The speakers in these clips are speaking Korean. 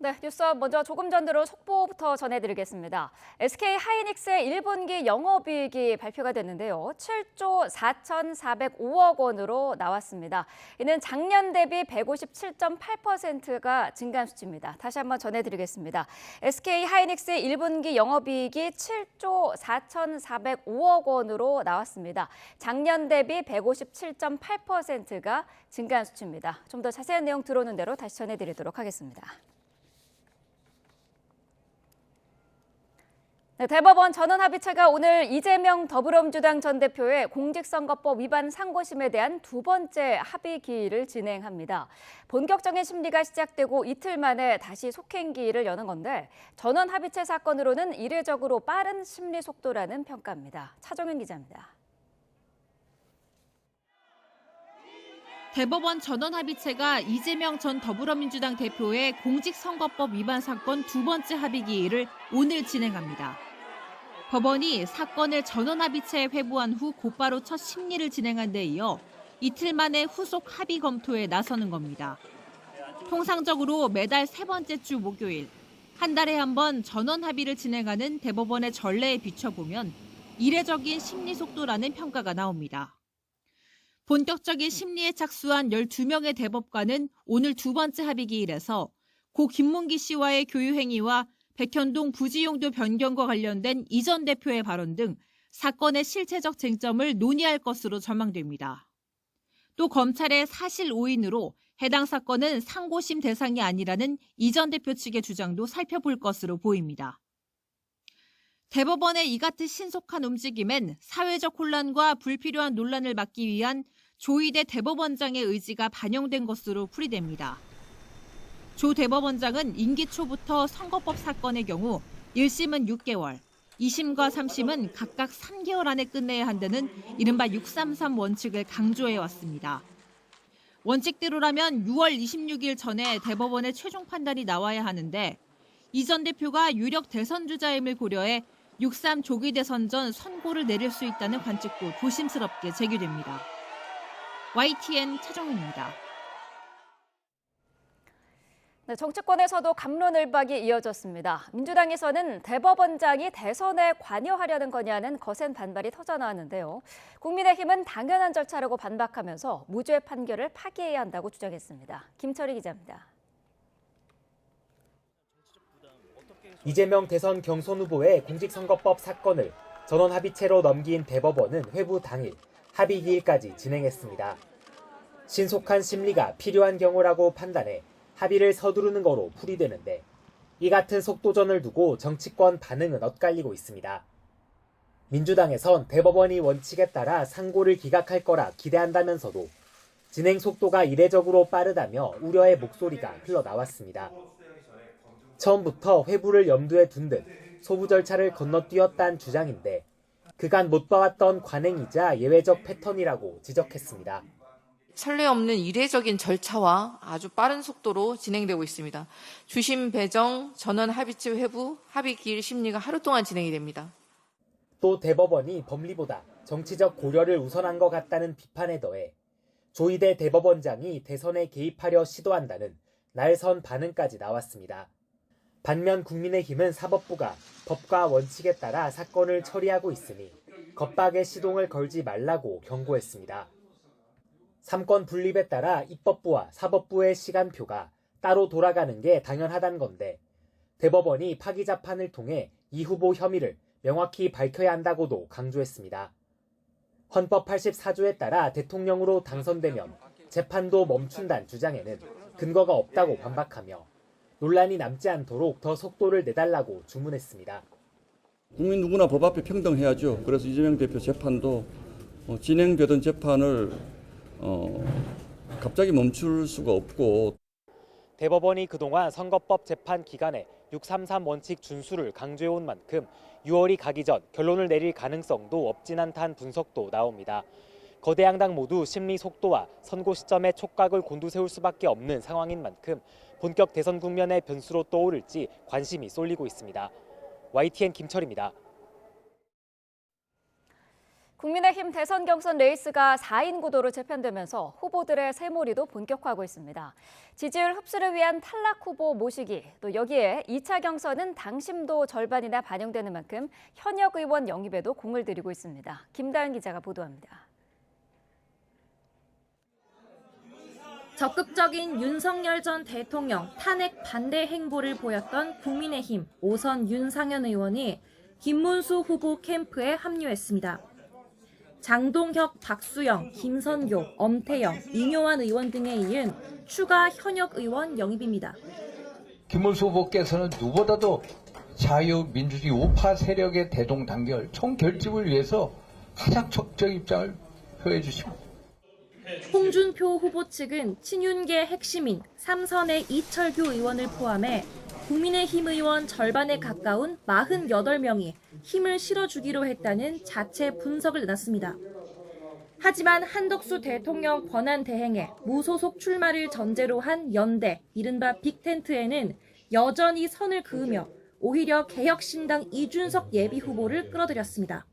네, 뉴스업 먼저 조금 전 들어 속보부터 전해드리겠습니다. SK 하이닉스의 1분기 영업이익이 발표가 됐는데요. 7조 4,405억 원으로 나왔습니다. 이는 작년 대비 157.8%가 증가한 수치입니다. 다시 한번 전해드리겠습니다. SK 하이닉스의 1분기 영업이익이 7조 4,405억 원으로 나왔습니다. 작년 대비 157.8%가 증가한 수치입니다. 좀 더 자세한 내용 들어오는 대로 다시 전해드리도록 하겠습니다. 네, 대법원 전원합의체가 오늘 이재명 더불어민주당 전 대표의 공직선거법 위반 상고심에 대한 두 번째 합의기일을 진행합니다. 본격적인 심리가 시작되고 이틀 만에 다시 속행기일을 여는 건데 전원합의체 사건으로는 이례적으로 빠른 심리 속도라는 평가입니다. 차정현 기자입니다. 대법원 전원합의체가 이재명 전 더불어민주당 대표의 공직선거법 위반 사건 두 번째 합의기일을 오늘 진행합니다. 법원이 사건을 전원합의체에 회부한 후 곧바로 첫 심리를 진행한 데 이어 이틀 만에 후속 합의 검토에 나서는 겁니다. 통상적으로 매달 세 번째 주 목요일, 한 달에 한 번 전원 합의를 진행하는 대법원의 전례에 비춰보면 이례적인 심리 속도라는 평가가 나옵니다. 본격적인 심리에 착수한 12명의 대법관은 오늘 두 번째 합의기일에서 고 김문기 씨와의 교유 행위와 백현동 부지용도 변경과 관련된 이 전 대표의 발언 등 사건의 실체적 쟁점을 논의할 것으로 전망됩니다. 또 검찰의 사실 오인으로 해당 사건은 상고심 대상이 아니라는 이 전 대표 측의 주장도 살펴볼 것으로 보입니다. 대법원의 이 같은 신속한 움직임엔 사회적 혼란과 불필요한 논란을 막기 위한 조희대 대법원장의 의지가 반영된 것으로 풀이됩니다. 조 대법원장은 임기 초부터 선거법 사건의 경우 1심은 6개월, 2심과 3심은 각각 3개월 안에 끝내야 한다는 이른바 633 원칙을 강조해왔습니다. 원칙대로라면 6월 26일 전에 대법원의 최종 판단이 나와야 하는데 이 전 대표가 유력 대선 주자임을 고려해 6.3 조기 대선 전 선고를 내릴 수 있다는 관측도 조심스럽게 제기됩니다. YTN 차정은입니다. 네, 정치권에서도 갑론을박이 이어졌습니다. 민주당에서는 대법원장이 대선에 관여하려는 거냐는 거센 반발이 터져나왔는데요. 국민의힘은 당연한 절차라고 반박하면서 무죄 판결을 파기해야 한다고 주장했습니다. 김철희 기자입니다. 이재명 대선 경선 후보의 공직선거법 사건을 전원합의체로 넘긴 대법원은 회부 당일 합의기일까지 진행했습니다. 신속한 심리가 필요한 경우라고 판단해 합의를 서두르는 거로 풀이되는데 이 같은 속도전을 두고 정치권 반응은 엇갈리고 있습니다. 민주당에선 대법원이 원칙에 따라 상고를 기각할 거라 기대한다면서도 진행 속도가 이례적으로 빠르다며 우려의 목소리가 흘러나왔습니다. 처음부터 회부를 염두에 둔 듯 소부 절차를 건너뛰었다는 주장인데 그간 못 봐왔던 관행이자 예외적 패턴이라고 지적했습니다. 선례 없는 이례적인 절차와 아주 빠른 속도로 진행되고 있습니다. 주심 배정, 전원 합의체 회부, 합의 기일 심리가 하루 동안 진행이 됩니다. 또 대법원이 법리보다 정치적 고려를 우선한 것 같다는 비판에 더해 조희대 대법원장이 대선에 개입하려 시도한다는 날선 반응까지 나왔습니다. 반면 국민의힘은 사법부가 법과 원칙에 따라 사건을 처리하고 있으니 겁박에 시동을 걸지 말라고 경고했습니다. 삼권 분립에 따라 입법부와 사법부의 시간표가 따로 돌아가는 게 당연하다는 건데 대법원이 파기자판을 통해 이 후보 혐의를 명확히 밝혀야 한다고도 강조했습니다. 헌법 84조에 따라 대통령으로 당선되면 재판도 멈춘다는 주장에는 근거가 없다고 반박하며 논란이 남지 않도록 더 속도를 내달라고 주문했습니다. 국민 누구나 법 앞에 평등해야죠. 그래서 이재명 대표 재판도 진행되던 재판을 갑자기 멈출 수가 없고 대법원이 그동안 선거법 재판 기간에 633 원칙 준수를 강조해온 만큼 6월이 가기 전 결론을 내릴 가능성도 없진 않다는 분석도 나옵니다. 거대 양당 모두 심리 속도와 선고 시점에 촉각을 곤두세울 수밖에 없는 상황인 만큼 본격 대선 국면의 변수로 떠오를지 관심이 쏠리고 있습니다. YTN 김철입니다. 국민의힘 대선 경선 레이스가 4인 구도로 재편되면서 후보들의 새몰이도 본격화하고 있습니다. 지지율 흡수를 위한 탈락 후보 모시기, 또 여기에 2차 경선은 당심도 절반이나 반영되는 만큼 현역 의원 영입에도 공을 들이고 있습니다. 김다은 기자가 보도합니다. 적극적인 윤석열 전 대통령 탄핵 반대 행보를 보였던 국민의힘 5선 윤상현 의원이 김문수 후보 캠프에 합류했습니다. 장동혁, 박수영, 김선교, 엄태영, 이뇨환 의원 등에 이은 추가 현역 의원 영입입니다. 김문수 후보께서는 누구보다도 자유민주주의 우파 세력의 대동단결, 총결집을 위해서 가장 적극적 입장을 표해 주십니다. 홍준표 후보 측은 친윤계 핵심인 3선의 이철규 의원을 포함해 국민의힘 의원 절반에 가까운 48명이 힘을 실어주기로 했다는 자체 분석을 내놨습니다. 하지만 한덕수 대통령 권한 대행에 무소속 출마를 전제로 한 연대, 이른바 빅텐트에는 여전히 선을 그으며 오히려 개혁신당 이준석 예비후보를 끌어들였습니다.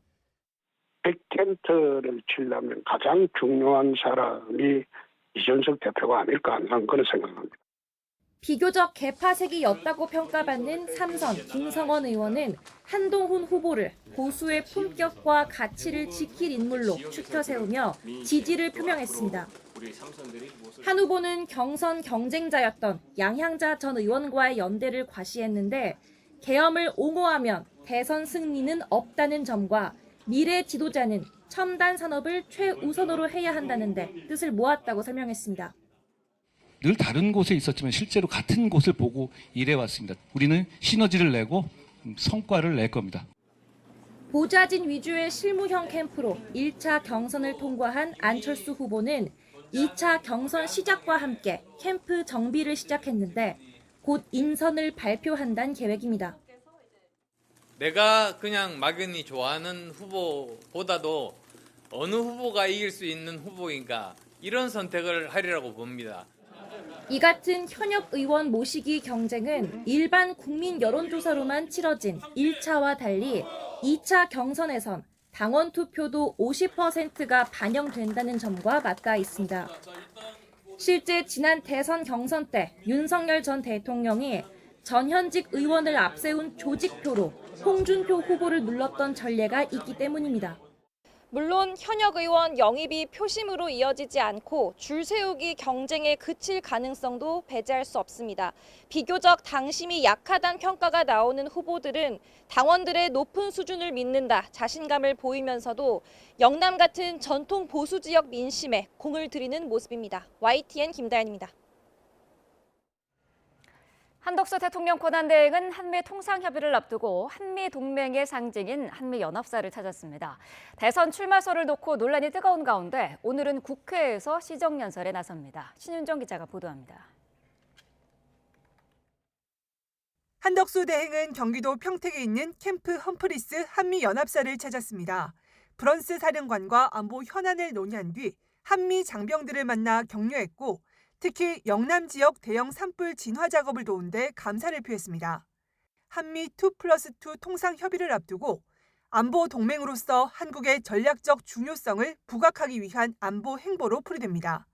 빅텐트를 치려면 가장 중요한 사람이 이준석 대표가 아닐까 하는 그런 생각합니다. 비교적 개파색이었다고 평가받는 3선 김성원 의원은 한동훈 후보를 보수의 품격과 가치를 지킬 인물로 추켜 세우며 지지를 표명했습니다. 한 후보는 경선 경쟁자였던 양향자 전 의원과의 연대를 과시했는데 계엄을 옹호하면 대선 승리는 없다는 점과 미래 지도자는 첨단 산업을 최우선으로 해야 한다는데 뜻을 모았다고 설명했습니다. 늘 다른 곳에 있었지만 실제로 같은 곳을 보고 일해왔습니다. 우리는 시너지를 내고 성과를 낼 겁니다. 보좌진 위주의 실무형 캠프로 1차 경선을 통과한 안철수 후보는 2차 경선 시작과 함께 캠프 정비를 시작했는데 곧 인선을 발표한다는 계획입니다. 내가 그냥 막연히 좋아하는 후보보다도 어느 후보가 이길 수 있는 후보인가 이런 선택을 하리라고 봅니다. 이 같은 현역 의원 모시기 경쟁은 일반 국민 여론조사로만 치러진 1차와 달리 2차 경선에선 당원 투표도 50%가 반영된다는 점과 맞닿아 있습니다. 실제 지난 대선 경선 때 윤석열 전 대통령이 전현직 의원을 앞세운 조직표로 홍준표 후보를 눌렀던 전례가 있기 때문입니다. 물론 현역 의원 영입이 표심으로 이어지지 않고 줄 세우기 경쟁에 그칠 가능성도 배제할 수 없습니다. 비교적 당심이 약하다는 평가가 나오는 후보들은 당원들의 높은 수준을 믿는다 자신감을 보이면서도 영남 같은 전통 보수 지역 민심에 공을 들이는 모습입니다. YTN 김다연입니다. 한덕수 대통령 권한대행은 한미 통상협의를 앞두고 한미 동맹의 상징인 한미연합사를 찾았습니다. 대선 출마설을 놓고 논란이 뜨거운 가운데 오늘은 국회에서 시정연설에 나섭니다. 신윤정 기자가 보도합니다. 한덕수 대행은 경기도 평택에 있는 캠프 험프리스 한미연합사를 찾았습니다. 브런스 사령관과 안보 현안을 논의한 뒤 한미 장병들을 만나 격려했고 특히 영남 지역 대형 산불 진화 작업을 도운 데 감사를 표했습니다. 한미 2+2 통상 협의를 앞두고 안보 동맹으로서 한국의 전략적 중요성을 부각하기 위한 안보 행보로 풀이됩니다.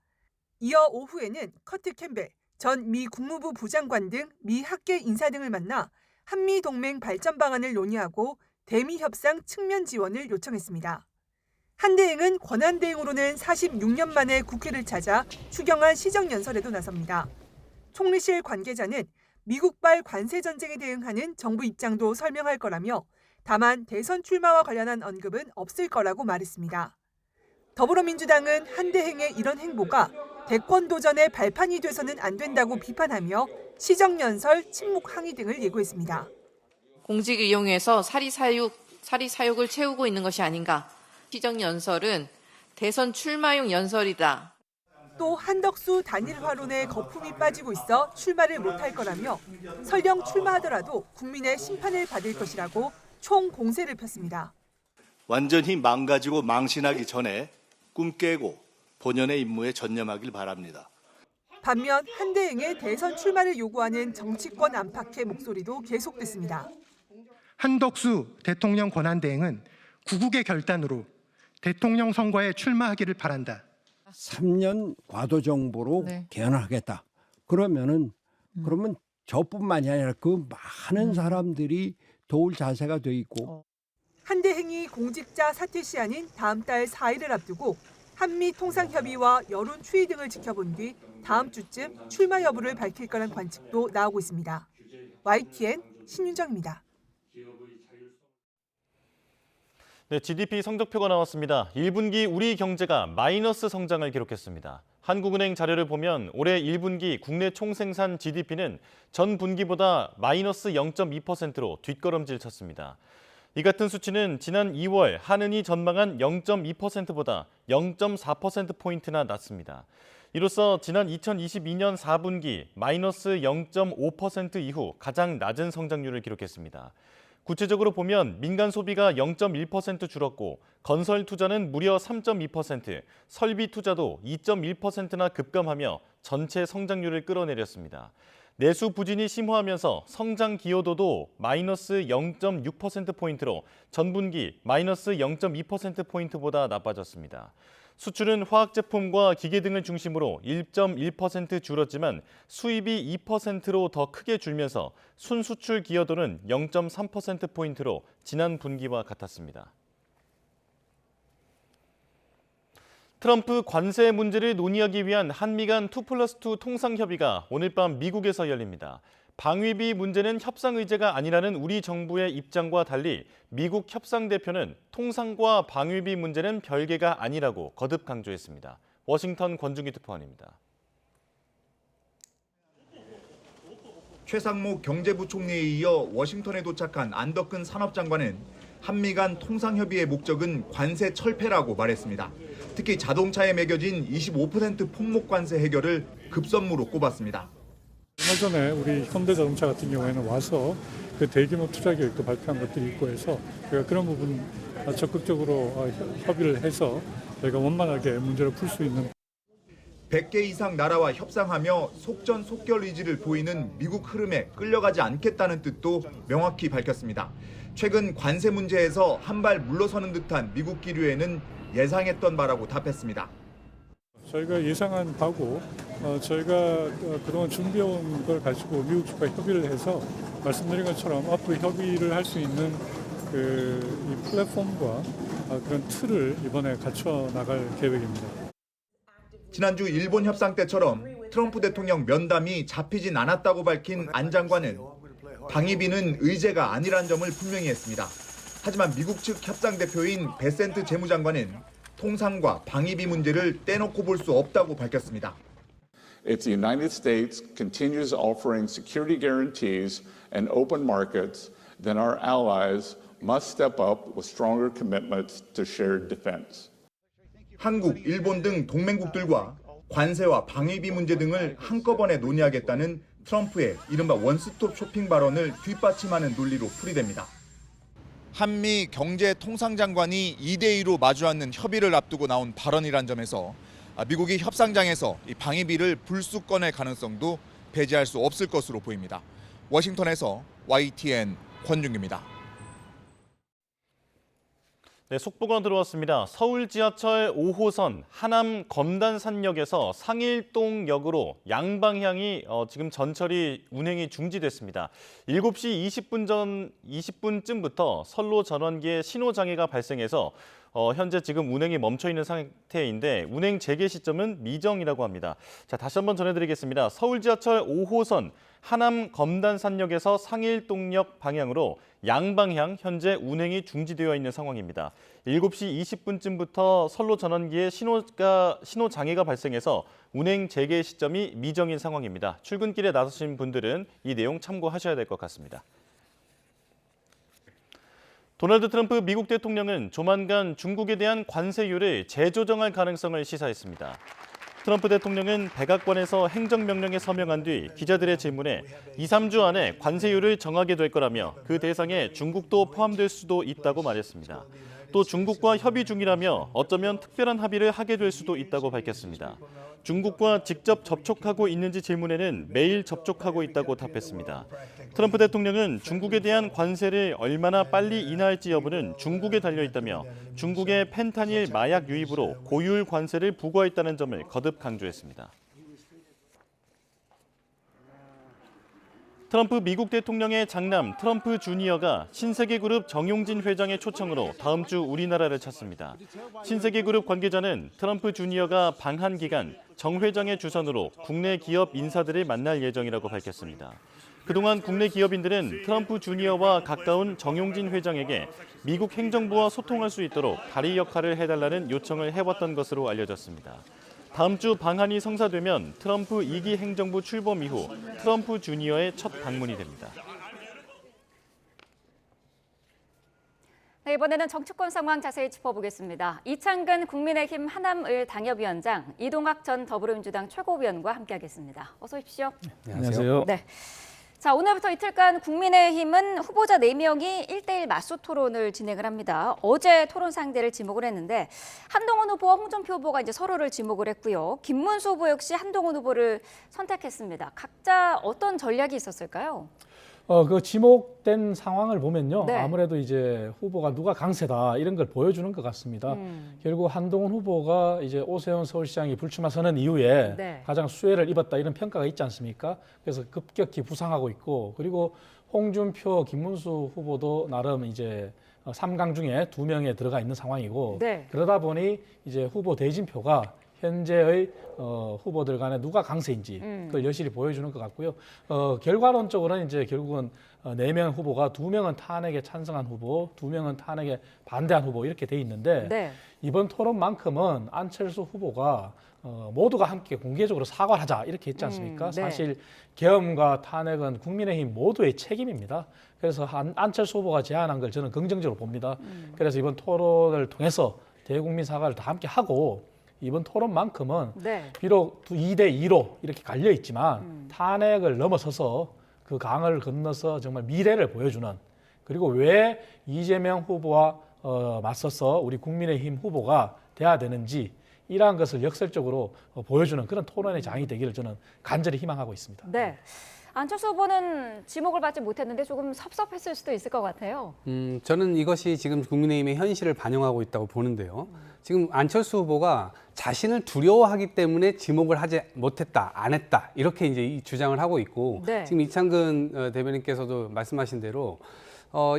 이어 오후에는 커트 캠벨 전 미 국무부 부장관 등 미 학계 인사 등을 만나 한미 동맹 발전 방안을 논의하고 대미 협상 측면 지원을 요청했습니다. 한 대행은 권한대행으로는 46년 만에 국회를 찾아 추경안 시정연설에도 나섭니다. 총리실 관계자는 미국발 관세 전쟁에 대응하는 정부 입장도 설명할 거라며 다만 대선 출마와 관련한 언급은 없을 거라고 말했습니다. 더불어민주당은 한 대행의 이런 행보가 대권 도전의 발판이 돼서는 안 된다고 비판하며 시정연설, 침묵 항의 등을 예고했습니다. 공직을 이용해서 사리사욕을 채우고 있는 것이 아닌가. 시정연설은 대선 출마용 연설이다. 또 한덕수 단일 화론에 거품이 빠지고 있어 출마를 못할 거라며 설령 출마하더라도 국민의 심판을 받을 것이라고 총 공세를 폈습니다. 완전히 망가지고 망신하기 전에 꿈 깨고 본연의 임무에 전념하길 바랍니다. 반면 한 대행의 대선 출마를 요구하는 정치권 안팎의 목소리도 계속됐습니다. 한덕수 대통령 권한대행은 구국의 결단으로 대통령 선거에 출마하기를 바란다. 3년 과도 정부로 개헌하겠다. 그러면 저뿐만이 아니라 그 많은 사람들이 도울 자세가 돼 있고. 한대행이 공직자 사퇴 시한인 다음 달 4일을 앞두고 한미 통상협의와 여론 추이 등을 지켜본 뒤 다음 주쯤 출마 여부를 밝힐 거란 관측도 나오고 있습니다. YTN 신윤정입니다. 네, GDP 성적표가 나왔습니다. 1분기 우리 경제가 마이너스 성장을 기록했습니다. 한국은행 자료를 보면 올해 1분기 국내 총생산 GDP는 전 분기보다 마이너스 0.2%로 뒷걸음질 쳤습니다. 이 같은 수치는 지난 2월 한은이 전망한 0.2%보다 0.4%포인트나 낮습니다. 이로써 지난 2022년 4분기 마이너스 0.5% 이후 가장 낮은 성장률을 기록했습니다. 구체적으로 보면 민간 소비가 0.1% 줄었고 건설 투자는 무려 3.2%, 설비 투자도 2.1%나 급감하며 전체 성장률을 끌어내렸습니다. 내수 부진이 심화하면서 성장 기여도도 마이너스 0.6%포인트로 전분기 마이너스 0.2%포인트보다 나빠졌습니다. 수출은 화학제품과 기계 등을 중심으로 1.1% 줄었지만 수입이 2%로 더 크게 줄면서 순수출 기여도는 0.3%포인트로 지난 분기와 같았습니다. 트럼프 관세 문제를 논의하기 위한 한미 간 2+2 통상협의가 오늘 밤 미국에서 열립니다. 방위비 문제는 협상 의제가 아니라는 우리 정부의 입장과 달리 미국 협상 대표는 통상과 방위비 문제는 별개가 아니라고 거듭 강조했습니다. 워싱턴 권중기 특파원입니다. 최상목 경제부총리에 이어 워싱턴에 도착한 안덕근 산업장관은 한미 간 통상협의의 목적은 관세 철폐라고 말했습니다. 특히 자동차에 매겨진 25% 품목 관세 해결을 급선무로 꼽았습니다. 얼마 전에 우리 현대자동차 같은 경우에는 와서 그 대규모 투자 계획도 발표한 것들이 있고 해서 저희가 그런 부분 적극적으로 협의를 해서 저희가 원만하게 문제를 풀 수 있는 100개 이상 나라와 협상하며 속전속결 의지를 보이는 미국 흐름에 끌려가지 않겠다는 뜻도 명확히 밝혔습니다. 최근 관세 문제에서 한 발 물러서는 듯한 미국 기류에는 예상했던 바라고 답했습니다. 저희가 예상한 바고 저희가 그동안 준비해온 걸 가지고 미국 측과 협의를 해서 말씀드린 것처럼 앞으로 협의를 할 수 있는 이 플랫폼과 그런 틀을 이번에 갖춰 나갈 계획입니다. 지난주 일본 협상 때처럼 트럼프 대통령 면담이 잡히진 않았다고 밝힌 안 장관은 방위비는 의제가 아니란 점을 분명히 했습니다. 하지만 미국 측 협상 대표인 베센트 재무장관은 통상과 방위비 문제를 떼놓고 볼 수 없다고 밝혔습니다. If the United States continues offering security guarantees and open markets, then our allies must step up with stronger commitments to shared defense. 한국, 일본 등 동맹국들과 관세와 방위비 문제 등을 한꺼번에 논의하겠다는 트럼프의 이른바 원스톱 쇼핑 발언을 뒷받침하는 논리로 풀이됩니다. 한미 경제통상장관이 2대2로 마주앉는 협의를 앞두고 나온 발언이란 점에서 미국이 협상장에서 이 방위비를 불쑥 꺼낼 가능성도 배제할 수 없을 것으로 보입니다. 워싱턴에서 YTN 권준기입니다. 네, 속보가 들어왔습니다. 서울 지하철 5호선 하남 검단산역에서 상일동역으로 양방향이 지금 전철이 운행이 중지됐습니다. 7시 20분쯤부터 선로 전원기에 신호장애가 발생해서 현재 지금 운행이 멈춰 있는 상태인데 운행 재개 시점은 미정이라고 합니다. 자, 다시 한번 전해드리겠습니다. 서울 지하철 5호선 하남 검단산역에서 상일동역 방향으로 양방향 현재 운행이 중지되어 있는 상황입니다. 7시 20분쯤부터 선로 전원기에 신호장애가 발생해서 운행 재개 시점이 미정인 상황입니다. 출근길에 나서신 분들은 이 내용 참고하셔야 될 것 같습니다. 도널드 트럼프 미국 대통령은 조만간 중국에 대한 관세율을 재조정할 가능성을 시사했습니다. 트럼프 대통령은 백악관에서 행정명령에 서명한 뒤 기자들의 질문에 2-3주 안에 관세율을 정하게 될 거라며 그 대상에 중국도 포함될 수도 있다고 말했습니다. 또 중국과 협의 중이라며 어쩌면 특별한 합의를 하게 될 수도 있다고 밝혔습니다. 중국과 직접 접촉하고 있는지 질문에는 매일 접촉하고 있다고 답했습니다. 트럼프 대통령은 중국에 대한 관세를 얼마나 빨리 인하할지 여부는 중국에 달려있다며 중국의 펜타닐 마약 유입으로 고율 관세를 부과했다는 점을 거듭 강조했습니다. 트럼프 미국 대통령의 장남 트럼프 주니어가 신세계그룹 정용진 회장의 초청으로 다음 주 우리나라를 찾습니다. 신세계그룹 관계자는 트럼프 주니어가 방한 기간 정 회장의 주선으로 국내 기업 인사들을 만날 예정이라고 밝혔습니다. 그동안 국내 기업인들은 트럼프 주니어와 가까운 정용진 회장에게 미국 행정부와 소통할 수 있도록 다리 역할을 해달라는 요청을 해왔던 것으로 알려졌습니다. 다음 주 방한이 성사되면 트럼프 2기 행정부 출범 이후 트럼프 주니어의 첫 방문이 됩니다. 네, 이번에는 정치권 상황 자세히 짚어보겠습니다. 이창근 국민의힘 하남을 당협위원장, 이동학 전 더불어민주당 최고위원과 함께하겠습니다. 어서 오십시오. 안녕하세요. 네. 자, 오늘부터 이틀간 국민의힘은 후보자 4명이 1대1 맞수 토론을 진행을 합니다. 어제 토론 상대를 지목을 했는데 한동훈 후보와 홍준표 후보가 이제 서로를 지목을 했고요. 김문수 후보 역시 한동훈 후보를 선택했습니다. 각자 어떤 전략이 있었을까요? 그 지목된 상황을 보면요. 네. 아무래도 이제 후보가 누가 강세다 이런 걸 보여주는 것 같습니다. 결국 한동훈 후보가 이제 오세훈 서울시장이 불출마 선언 이후에 네. 가장 수혜를 입었다 이런 평가가 있지 않습니까? 그래서 급격히 부상하고 있고 그리고 홍준표, 김문수 후보도 나름 이제 3강 중에 2명에 들어가 있는 상황이고 네. 그러다 보니 이제 후보 대진표가 현재의 후보들 간에 누가 강세인지 그걸 여실히 보여주는 것 같고요. 결과론적으로는 이제 결국은 4명 후보가 2명은 탄핵에 찬성한 후보, 2명은 탄핵에 반대한 후보 이렇게 돼 있는데 네. 이번 토론만큼은 안철수 후보가 모두가 함께 공개적으로 사과를 하자 이렇게 했지 않습니까? 네. 사실 계엄과 탄핵은 국민의힘 모두의 책임입니다. 그래서 안철수 후보가 제안한 걸 저는 긍정적으로 봅니다. 그래서 이번 토론을 통해서 대국민 사과를 다 함께 하고 이번 토론만큼은 네. 비록 2대2로 이렇게 갈려 있지만 탄핵을 넘어서서 그 강을 건너서 정말 미래를 보여주는 그리고 왜 이재명 후보와 맞서서 우리 국민의힘 후보가 돼야 되는지 이러한 것을 역설적으로 보여주는 그런 토론의 장이 되기를 저는 간절히 희망하고 있습니다. 네. 안철수 후보는 지목을 받지 못했는데 조금 섭섭했을 수도 있을 것 같아요. 저는 이것이 지금 국민의힘의 현실을 반영하고 있다고 보는데요. 지금 안철수 후보가 자신을 두려워하기 때문에 지목을 하지 못했다, 안 했다 이렇게 이제 주장을 하고 있고 네. 지금 이창근 대변인께서도 말씀하신 대로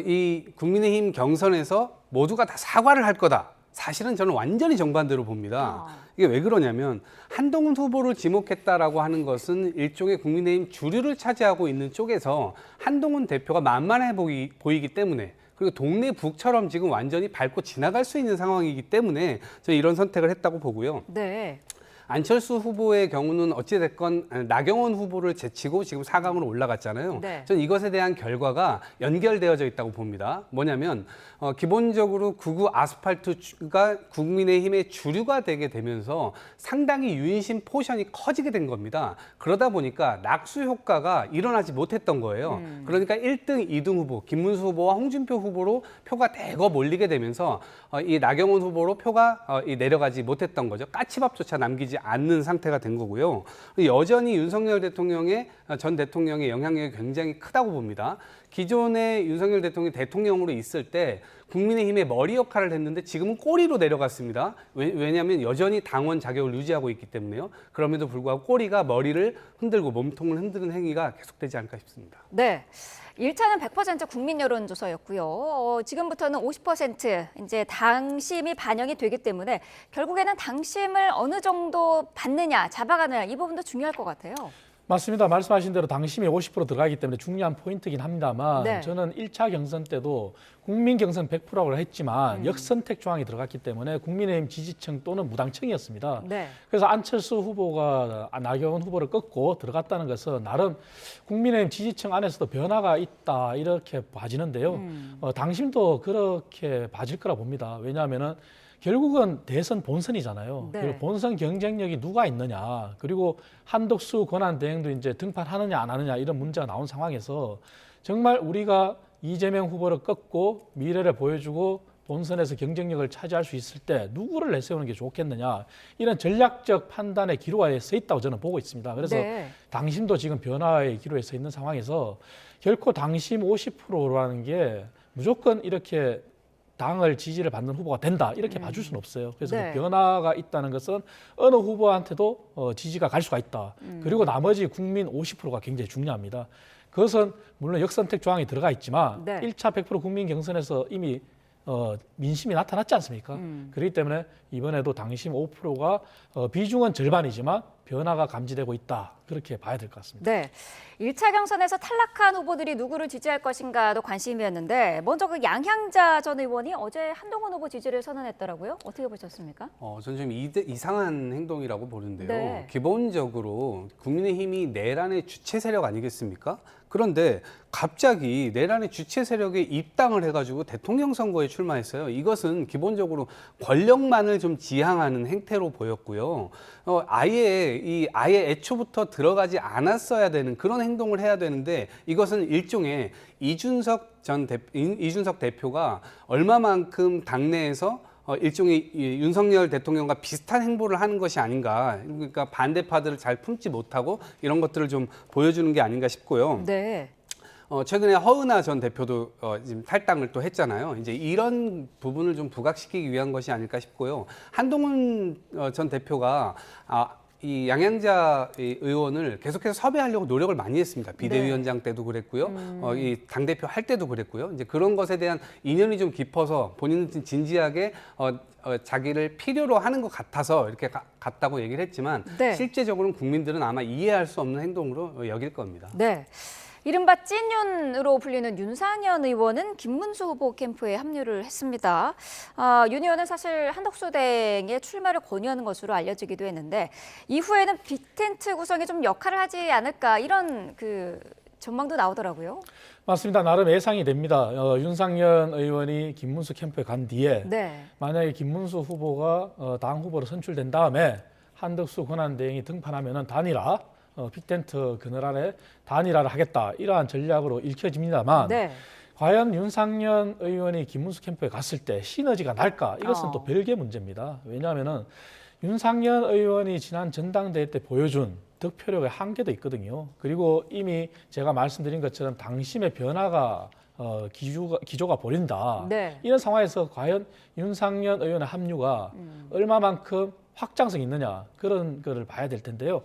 이 국민의힘 경선에서 모두가 다 사과를 할 거다. 사실은 저는 완전히 정반대로 봅니다. 이게 왜 그러냐면 한동훈 후보를 지목했다라고 하는 것은 일종의 국민의힘 주류를 차지하고 있는 쪽에서 한동훈 대표가 만만해 보이기 때문에 그리고 동네 북처럼 지금 완전히 밟고 지나갈 수 있는 상황이기 때문에 저는 이런 선택을 했다고 보고요. 네. 안철수 후보의 경우는 어찌됐건 나경원 후보를 제치고 지금 4강으로 올라갔잖아요. 네. 저는 이것에 대한 결과가 연결되어져 있다고 봅니다. 뭐냐면 기본적으로 구구 아스팔트가 국민의힘의 주류가 되게 되면서 상당히 유인심 포션이 커지게 된 겁니다. 그러다 보니까 낙수 효과가 일어나지 못했던 거예요. 그러니까 1등, 2등 후보, 김문수 후보와 홍준표 후보로 표가 대거 몰리게 되면서 이 나경원 후보로 표가 내려가지 못했던 거죠. 까치밥조차 남기지 않는 상태가 된 거고요. 여전히 윤석열 대통령의 전 대통령의 영향력이 굉장히 크다고 봅니다. 기존에 윤석열 대통령이 대통령으로 있을 때 국민의힘의 머리 역할을 했는데 지금은 꼬리로 내려갔습니다. 왜냐하면 여전히 당원 자격을 유지하고 있기 때문에요. 그럼에도 불구하고 꼬리가 머리를 흔들고 몸통을 흔드는 행위가 계속되지 않을까 싶습니다. 네. 1차는 100% 국민 여론조사였고요. 지금부터는 50% 이제 당심이 반영이 되기 때문에 결국에는 당심을 어느 정도 받느냐, 잡아가느냐 이 부분도 중요할 것 같아요. 맞습니다. 말씀하신 대로 당심이 50% 들어가기 때문에 중요한 포인트긴 합니다만 네. 저는 1차 경선 때도 국민 경선 100%라고 했지만 역선택 조항이 들어갔기 때문에 국민의힘 지지층 또는 무당층이었습니다. 네. 그래서 안철수 후보가 나경원 후보를 꺾고 들어갔다는 것은 나름 국민의힘 지지층 안에서도 변화가 있다 이렇게 봐지는데요. 당심도 그렇게 봐질 거라 봅니다. 왜냐하면은 결국은 대선 본선이잖아요. 네. 그리고 본선 경쟁력이 누가 있느냐, 그리고 한덕수 권한대행도 이제 등판하느냐 안 하느냐 이런 문제가 나온 상황에서 정말 우리가 이재명 후보를 꺾고 미래를 보여주고 본선에서 경쟁력을 차지할 수 있을 때 누구를 내세우는 게 좋겠느냐 이런 전략적 판단의 기로에 서 있다고 저는 보고 있습니다. 그래서 네. 당심도 지금 변화의 기로에 서 있는 상황에서 결코 당심 50%라는 게 무조건 이렇게 당을 지지를 받는 후보가 된다 이렇게 봐줄 수는 없어요. 그래서 네. 그 변화가 있다는 것은 어느 후보한테도 지지가 갈 수가 있다. 그리고 나머지 국민 50%가 굉장히 중요합니다. 그것은 물론 역선택 조항이 들어가 있지만 네. 1차 100% 국민 경선에서 이미 민심이 나타났지 않습니까? 그렇기 때문에 이번에도 당심 5%가 비중은 절반이지만 변화가 감지되고 있다. 그렇게 봐야 될 것 같습니다. 네. 1차 경선에서 탈락한 후보들이 누구를 지지할 것인가도 관심이었는데 먼저 그 양향자 전 의원이 어제 한동훈 후보 지지를 선언했더라고요. 어떻게 보셨습니까? 저는 좀 이상한 행동이라고 보는데요. 네. 기본적으로 국민의힘이 내란의 주체 세력 아니겠습니까? 그런데 갑자기 내란의 주체 세력에 입당을 해가지고 대통령 선거에 출마했어요. 이것은 기본적으로 권력만을 좀 지향하는 행태로 보였고요. 아예 애초부터 들어가지 않았어야 되는 그런 행동을 해야 되는데 이것은 일종의 이준석 대표가 얼마만큼 당내에서 일종의 윤석열 대통령과 비슷한 행보를 하는 것이 아닌가. 그러니까 반대파들을 잘 품지 못하고 이런 것들을 좀 보여주는 게 아닌가 싶고요. 네. 최근에 허은하 전 대표도 지금 탈당을 또 했잖아요. 이제 이런 부분을 좀 부각시키기 위한 것이 아닐까 싶고요. 한동훈 전 대표가 이 양향자 의원을 계속해서 섭외하려고 노력을 많이 했습니다. 비대위원장 때도 그랬고요. 이 당대표 할 때도 그랬고요. 이제 그런 것에 대한 인연이 좀 깊어서 본인은 진지하게 자기를 필요로 하는 것 같아서 이렇게 갔다고 얘기를 했지만 네. 실제적으로는 국민들은 아마 이해할 수 없는 행동으로 여길 겁니다. 네. 이른바 찐윤으로 불리는 윤상현 의원은 김문수 후보 캠프에 합류를 했습니다. 윤 의원은 사실 한덕수 대행의 출마를 권유하는 것으로 알려지기도 했는데 이후에는 빅텐트 구성이 좀 역할을 하지 않을까 이런 그 전망도 나오더라고요. 맞습니다. 나름 예상이 됩니다. 윤상현 의원이 김문수 캠프에 간 뒤에 네. 만약에 김문수 후보가 당 후보로 선출된 다음에 한덕수 권한대행이 등판하면은 단일화 빅텐트 그늘 아래 단일화를 하겠다 이러한 전략으로 읽혀집니다만 네. 과연 윤상현 의원이 김문수 캠프에 갔을 때 시너지가 날까 이것은 또 별개 문제입니다. 왜냐하면은 윤상현 의원이 지난 전당대회 때 보여준 득표력의 한계도 있거든요. 그리고 이미 제가 말씀드린 것처럼 당심의 변화가 기조가 보인다. 네. 이런 상황에서 과연 윤상현 의원의 합류가 얼마만큼 확장성이 있느냐 그런 거를 봐야 될 텐데요.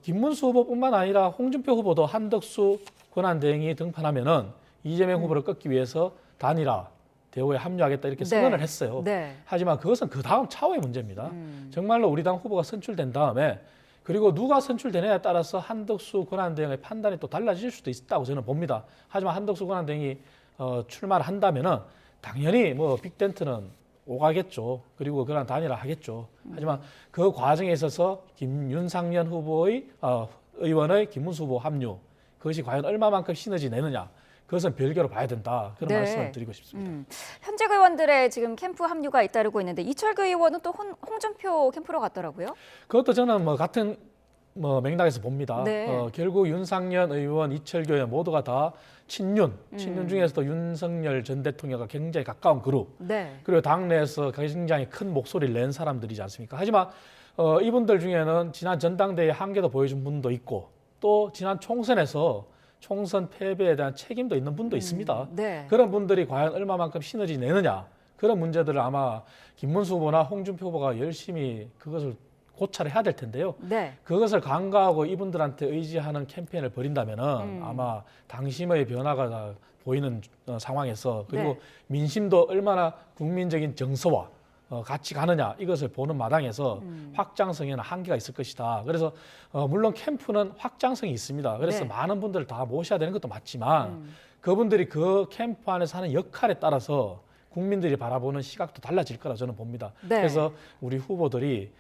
김문수 후보뿐만 아니라 홍준표 후보도 한덕수 권한대행이 등판하면은 이재명 후보를 꺾기 위해서 단일화 대우에 합류하겠다 이렇게 선언을 했어요. 네. 하지만 그것은 그 다음 차후의 문제입니다. 정말로 우리 당 후보가 선출된 다음에 그리고 누가 선출되느냐에 따라서 한덕수 권한대행의 판단이 또 달라질 수도 있다고 저는 봅니다. 하지만 한덕수 권한대행이 출마를 한다면은 당연히 뭐 빅텐트는 오가겠죠. 그리고 그런 단일화 하겠죠. 하지만 그 과정에 있어서 윤상현 후보의 의원의 김문수 후보 합류 그것이 과연 얼마만큼 시너지 내느냐 그것은 별개로 봐야 된다. 그런 네. 말씀을 드리고 싶습니다. 현직 의원들의 지금 캠프 합류가 잇따르고 있는데 이철규 의원은 또 홍준표 캠프로 갔더라고요. 그것도 저는 뭐 같은 맥락에서 봅니다. 네. 결국 윤상현 의원, 이철규 의원 모두가 다 친윤 중에서도 윤석열 전 대통령과 굉장히 가까운 그룹. 네. 그리고 당내에서 굉장히 큰 목소리를 낸 사람들이지 않습니까? 하지만 이분들 중에는 지난 전당대회 한계도 보여준 분도 있고 또 지난 총선에서 총선 패배에 대한 책임도 있는 분도 있습니다. 네. 그런 분들이 과연 얼마만큼 시너지 내느냐 그런 문제들을 아마 김문수 후보나 홍준표 후보가 열심히 그것을 고찰을 해야 될 텐데요. 네. 그것을 간과하고 이분들한테 의지하는 캠페인을 벌인다면은 아마 당심의 변화가 보이는 상황에서 그리고 네. 민심도 얼마나 국민적인 정서와 같이 가느냐 이것을 보는 마당에서 확장성에는 한계가 있을 것이다. 그래서 물론 캠프는 확장성이 있습니다. 그래서 네. 많은 분들을 다 모셔야 되는 것도 맞지만 그분들이 그 캠프 안에서 하는 역할에 따라서 국민들이 바라보는 시각도 달라질 거라 저는 봅니다. 네. 그래서 우리 후보들이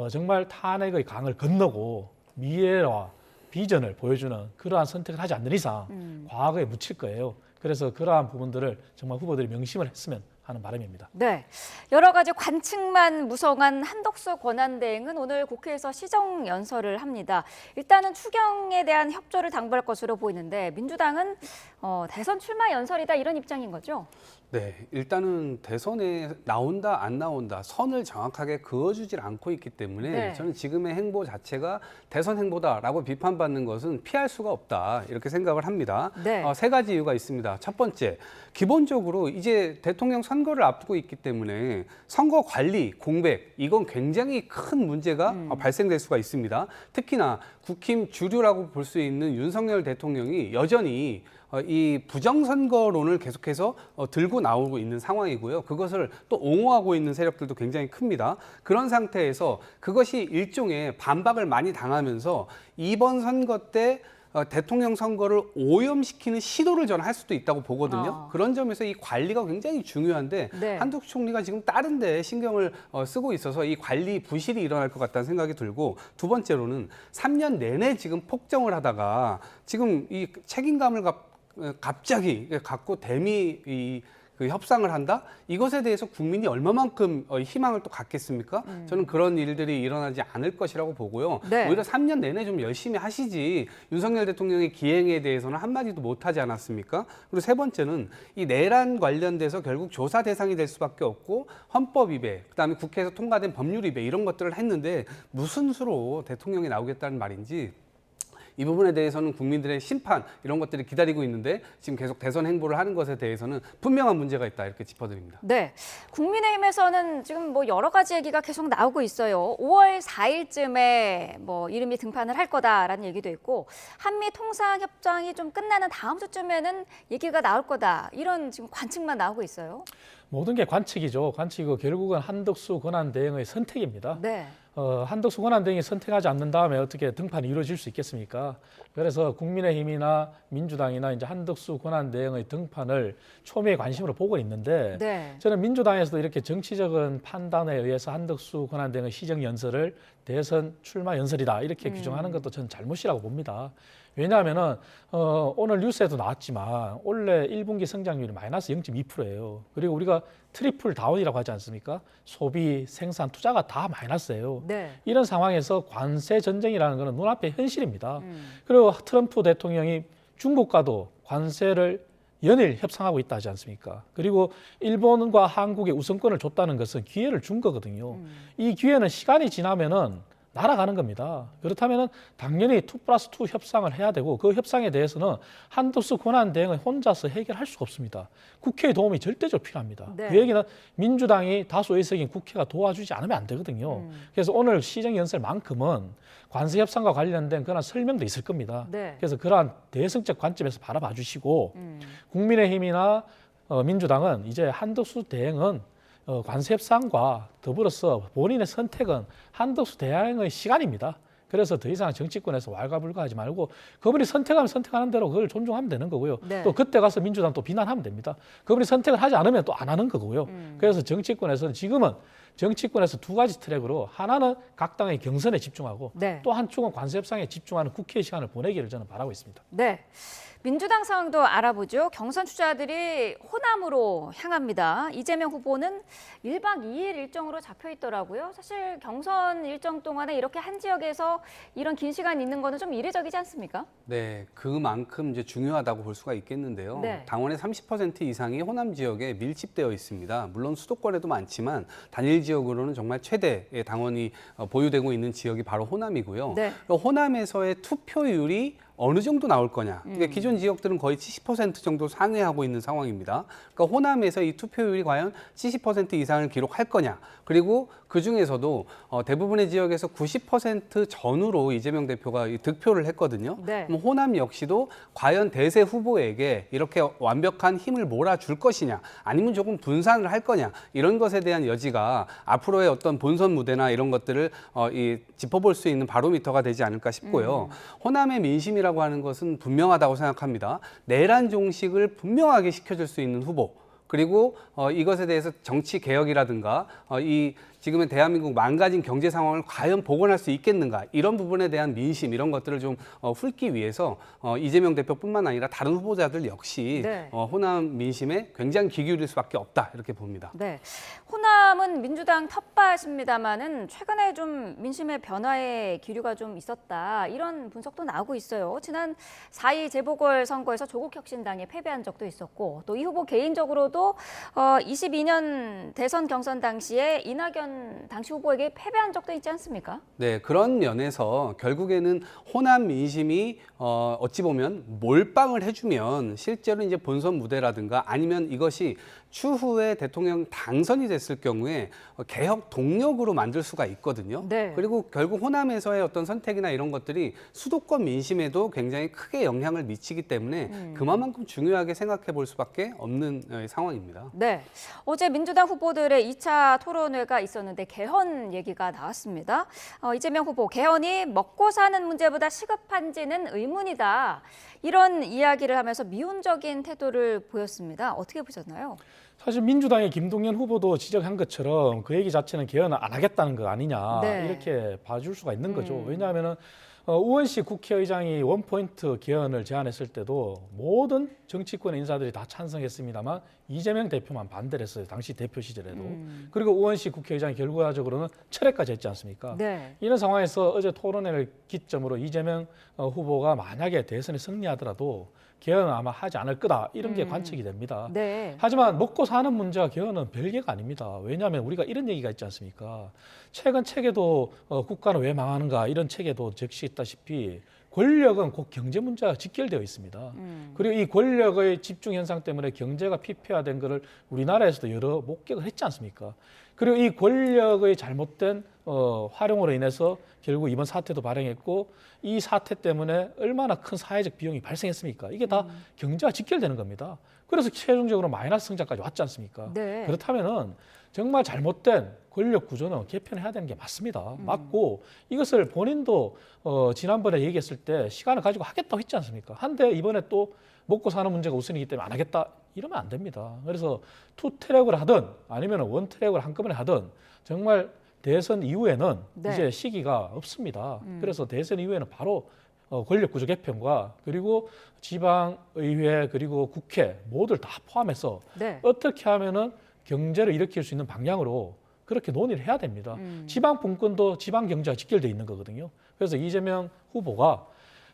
정말 탄핵의 강을 건너고 미래와 비전을 보여주는 그러한 선택을 하지 않는 이상 과거에 묻힐 거예요. 그래서 그러한 부분들을 정말 후보들이 명심을 했으면 하는 바람입니다. 네, 여러 가지 관측만 무성한 한덕수 권한대행은 오늘 국회에서 시정연설을 합니다. 일단은 추경에 대한 협조를 당부할 것으로 보이는데 민주당은 대선 출마 연설이다 이런 입장인 거죠? 네, 일단은 대선에 나온다 안 나온다 선을 정확하게 그어주질 않고 있기 때문에 네. 저는 지금의 행보 자체가 대선 행보다라고 비판받는 것은 피할 수가 없다 이렇게 생각을 합니다. 네. 세 가지 이유가 있습니다. 첫 번째, 기본적으로 이제 대통령 선거를 앞두고 있기 때문에 선거 관리, 공백 이건 굉장히 큰 문제가 발생될 수가 있습니다. 특히나 국힘 주류라고 볼 수 있는 윤석열 대통령이 여전히 이 부정선거론을 계속해서 들고 나오고 있는 상황이고요. 그것을 또 옹호하고 있는 세력들도 굉장히 큽니다. 그런 상태에서 그것이 일종의 반박을 많이 당하면서 이번 선거 때 대통령 선거를 오염시키는 시도를 저는 할 수도 있다고 보거든요. 그런 점에서 이 관리가 굉장히 중요한데 네. 한덕수 총리가 지금 다른 데 신경을 쓰고 있어서 이 관리 부실이 일어날 것 같다는 생각이 들고 두 번째로는 3년 내내 지금 폭정을 하다가 지금 이 책임감을 갑자기 갖고 대미 그 협상을 한다? 이것에 대해서 국민이 얼마만큼 희망을 또 갖겠습니까? 저는 그런 일들이 일어나지 않을 것이라고 보고요. 네. 오히려 3년 내내 좀 열심히 하시지 윤석열 대통령의 기행에 대해서는 한마디도 못하지 않았습니까? 그리고 세 번째는 이 내란 관련돼서 결국 조사 대상이 될 수밖에 없고 헌법 위배, 그다음에 국회에서 통과된 법률 위배 이런 것들을 했는데 무슨 수로 대통령이 나오겠다는 말인지 이 부분에 대해서는 국민들의 심판 이런 것들이 기다리고 있는데 지금 계속 대선 행보를 하는 것에 대해서는 분명한 문제가 있다 이렇게 짚어드립니다. 네, 국민의힘에서는 지금 뭐 여러 가지 얘기가 계속 나오고 있어요. 5월 4일쯤에 뭐 이름이 등판을 할 거다라는 얘기도 있고 한미 통상협정이 좀 끝나는 다음 주쯤에는 얘기가 나올 거다 이런 지금 관측만 나오고 있어요. 모든 게 관측이죠. 관측이고 결국은 한덕수 권한대행의 선택입니다. 네. 한덕수 권한대행이 선택하지 않는 다음에 어떻게 등판이 이루어질 수 있겠습니까? 그래서 국민의힘이나 민주당이나 이제 한덕수 권한대행의 등판을 초미의 관심으로 보고 있는데 네. 저는 민주당에서도 이렇게 정치적인 판단에 의해서 한덕수 권한대행의 시정연설을 대선 출마 연설이다 이렇게 규정하는 것도 저는 잘못이라고 봅니다. 왜냐하면은 오늘 뉴스에도 나왔지만 올해 1분기 성장률이 마이너스 0.2%예요. 그리고 우리가 트리플 다운이라고 하지 않습니까? 소비, 생산, 투자가 다 마이너스예요. 네. 이런 상황에서 관세 전쟁이라는 것은 눈앞의 현실입니다. 그리고 트럼프 대통령이 중국과도 관세를 연일 협상하고 있다 하지 않습니까? 그리고 일본과 한국에 우선권을 줬다는 것은 기회를 준 거거든요. 이 기회는 시간이 지나면은 날아가는 겁니다. 그렇다면 당연히 2+2 협상을 해야 되고 그 협상에 대해서는 한덕수 권한대행을 혼자서 해결할 수가 없습니다. 국회의 도움이 절대적으로 필요합니다. 네. 그 얘기는 민주당이 다수 의석인 국회가 도와주지 않으면 안 되거든요. 그래서 오늘 시정연설만큼은 관세 협상과 관련된 그런 설명도 있을 겁니다. 네. 그래서 그러한 대승적 관점에서 바라봐 주시고 국민의힘이나 민주당은 이제 한덕수 대행은 관세 협상과 더불어서 본인의 선택은 한덕수 대행의 시간입니다. 그래서 더 이상 정치권에서 왈가불가하지 말고 그분이 선택하면 선택하는 대로 그걸 존중하면 되는 거고요. 네. 또 그때 가서 민주당 또 비난하면 됩니다. 그분이 선택을 하지 않으면 또 안 하는 거고요. 그래서 정치권에서는 지금은 정치권에서 두 가지 트랙으로 하나는 각 당의 경선에 집중하고 네. 또 한쪽은 관세 협상에 집중하는 국회의 시간을 보내기를 저는 바라고 있습니다. 네. 민주당 상황도 알아보죠. 경선 주자들이 호남으로 향합니다. 이재명 후보는 1박 2일 일정으로 잡혀 있더라고요. 사실 경선 일정 동안에 이렇게 한 지역에서 이런 긴 시간 있는 거는 좀 이례적이지 않습니까? 네, 그만큼 이제 중요하다고 볼 수가 있겠는데요. 네. 당원의 30% 이상이 호남 지역에 밀집되어 있습니다. 물론 수도권에도 많지만 단일 지역으로는 정말 최대의 당원이 보유되고 있는 지역이 바로 호남이고요. 네. 호남에서의 투표율이 어느 정도 나올 거냐. 그러니까 기존 지역들은 거의 70% 정도 상회하고 있는 상황입니다. 그러니까 호남에서 이 투표율이 과연 70% 이상을 기록할 거냐. 그리고 그중에서도 대부분의 지역에서 90% 전후로 이재명 대표가 득표를 했거든요. 네. 그럼 호남 역시도 과연 대세 후보에게 이렇게 완벽한 힘을 몰아줄 것이냐, 아니면 조금 분산을 할 거냐, 이런 것에 대한 여지가 앞으로의 어떤 본선 무대나 이런 것들을 짚어볼 수 있는 바로미터가 되지 않을까 싶고요. 호남의 민심이라고 하는 것은 분명하다고 생각합니다. 내란 종식을 분명하게 시켜줄 수 있는 후보, 그리고 이것에 대해서 정치 개혁이라든가 이 지금의 대한민국 망가진 경제 상황을 과연 복원할 수 있겠는가 이런 부분에 대한 민심 이런 것들을 좀 훑기 위해서 이재명 대표뿐만 아니라 다른 후보자들 역시 네. 호남 민심에 굉장히 귀 기울일 수밖에 없다 이렇게 봅니다. 네, 호남은 민주당 텃밭입니다만은 최근에 좀 민심의 변화에 기류가 좀 있었다 이런 분석도 나오고 있어요. 지난 4.2 재보궐선거에서 조국혁신당에 패배한 적도 있었고 또 이 후보 개인적으로도 22년 대선 경선 당시에 이낙연 당시 후보에게 패배한 적도 있지 않습니까? 네, 그런 면에서 결국에는 호남 민심이 어찌 보면 몰빵을 해주면 실제로 이제 본선 무대라든가 아니면 이것이 추후에 대통령 당선이 됐을 경우에 개혁 동력으로 만들 수가 있거든요. 네. 그리고 결국 호남에서의 어떤 선택이나 이런 것들이 수도권 민심에도 굉장히 크게 영향을 미치기 때문에 그만큼 중요하게 생각해 볼 수밖에 없는 상황입니다. 네, 어제 민주당 후보들의 2차 토론회가 있었는데 개헌 얘기가 나왔습니다. 이재명 후보, 개헌이 먹고 사는 문제보다 시급한지는 의문이다. 이런 이야기를 하면서 미온적인 태도를 보였습니다. 어떻게 보셨나요? 사실 민주당의 김동연 후보도 지적한 것처럼 그 얘기 자체는 개헌을 안 하겠다는 거 아니냐 네. 이렇게 봐줄 수가 있는 거죠. 왜냐하면 우원식 국회의장이 원포인트 개헌을 제안했을 때도 모든 정치권 인사들이 다 찬성했습니다만 이재명 대표만 반대를 했어요. 당시 대표 시절에도. 그리고 우원식 국회의장이 결과적으로는 철회까지 했지 않습니까? 네. 이런 상황에서 어제 토론회를 기점으로 이재명 후보가 만약에 대선에 승리하더라도 개헌은 아마 하지 않을 거다 이런 게 관측이 됩니다. 네. 하지만 먹고 사는 문제와 개헌은 별개가 아닙니다. 왜냐하면 우리가 이런 얘기가 있지 않습니까? 최근 책에도 국가는 왜 망하는가 이런 책에도 적시했다시피 권력은 곧 경제 문제와 직결되어 있습니다. 그리고 이 권력의 집중 현상 때문에 경제가 피폐화된 것을 우리나라에서도 여러 목격을 했지 않습니까? 그리고 이 권력의 잘못된 활용으로 인해서 결국 이번 사태도 발생했고 이 사태 때문에 얼마나 큰 사회적 비용이 발생했습니까? 이게 다 경제와 직결되는 겁니다. 그래서 최종적으로 마이너스 성장까지 왔지 않습니까? 네. 그렇다면은 정말 잘못된 권력 구조는 개편해야 되는 게 맞습니다. 맞고 이것을 본인도 지난번에 얘기했을 때 시간을 가지고 하겠다고 했지 않습니까? 한데 이번에 또 먹고 사는 문제가 우선이기 때문에 안 하겠다 이러면 안 됩니다. 그래서 투 트랙을 하든 아니면 원 트랙을 한꺼번에 하든 정말 대선 이후에는 네. 이제 시기가 없습니다. 그래서 대선 이후에는 바로 권력구조 개편과 그리고 지방의회 그리고 국회 모두를 다 포함해서 네. 어떻게 하면은 경제를 일으킬 수 있는 방향으로 그렇게 논의를 해야 됩니다. 지방 분권도 지방 경제와 직결되어 있는 거거든요. 그래서 이재명 후보가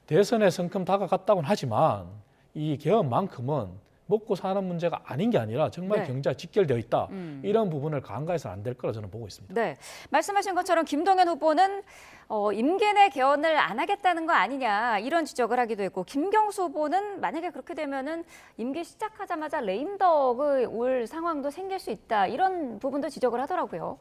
대선에 성큼 다가갔다고는 하지만 이 개헌만큼은 먹고 사는 문제가 아닌 게 아니라 정말 네. 경제와 직결되어 있다. 이런 부분을 간과해서는 안 될 거라 저는 보고 있습니다. 네, 말씀하신 것처럼 김동연 후보는 임기 내 개헌을 안 하겠다는 거 아니냐 이런 지적을 하기도 했고 김경수 후보는 만약에 그렇게 되면은 임기 시작하자마자 레임덕이 올 상황도 생길 수 있다 이런 부분도 지적을 하더라고요.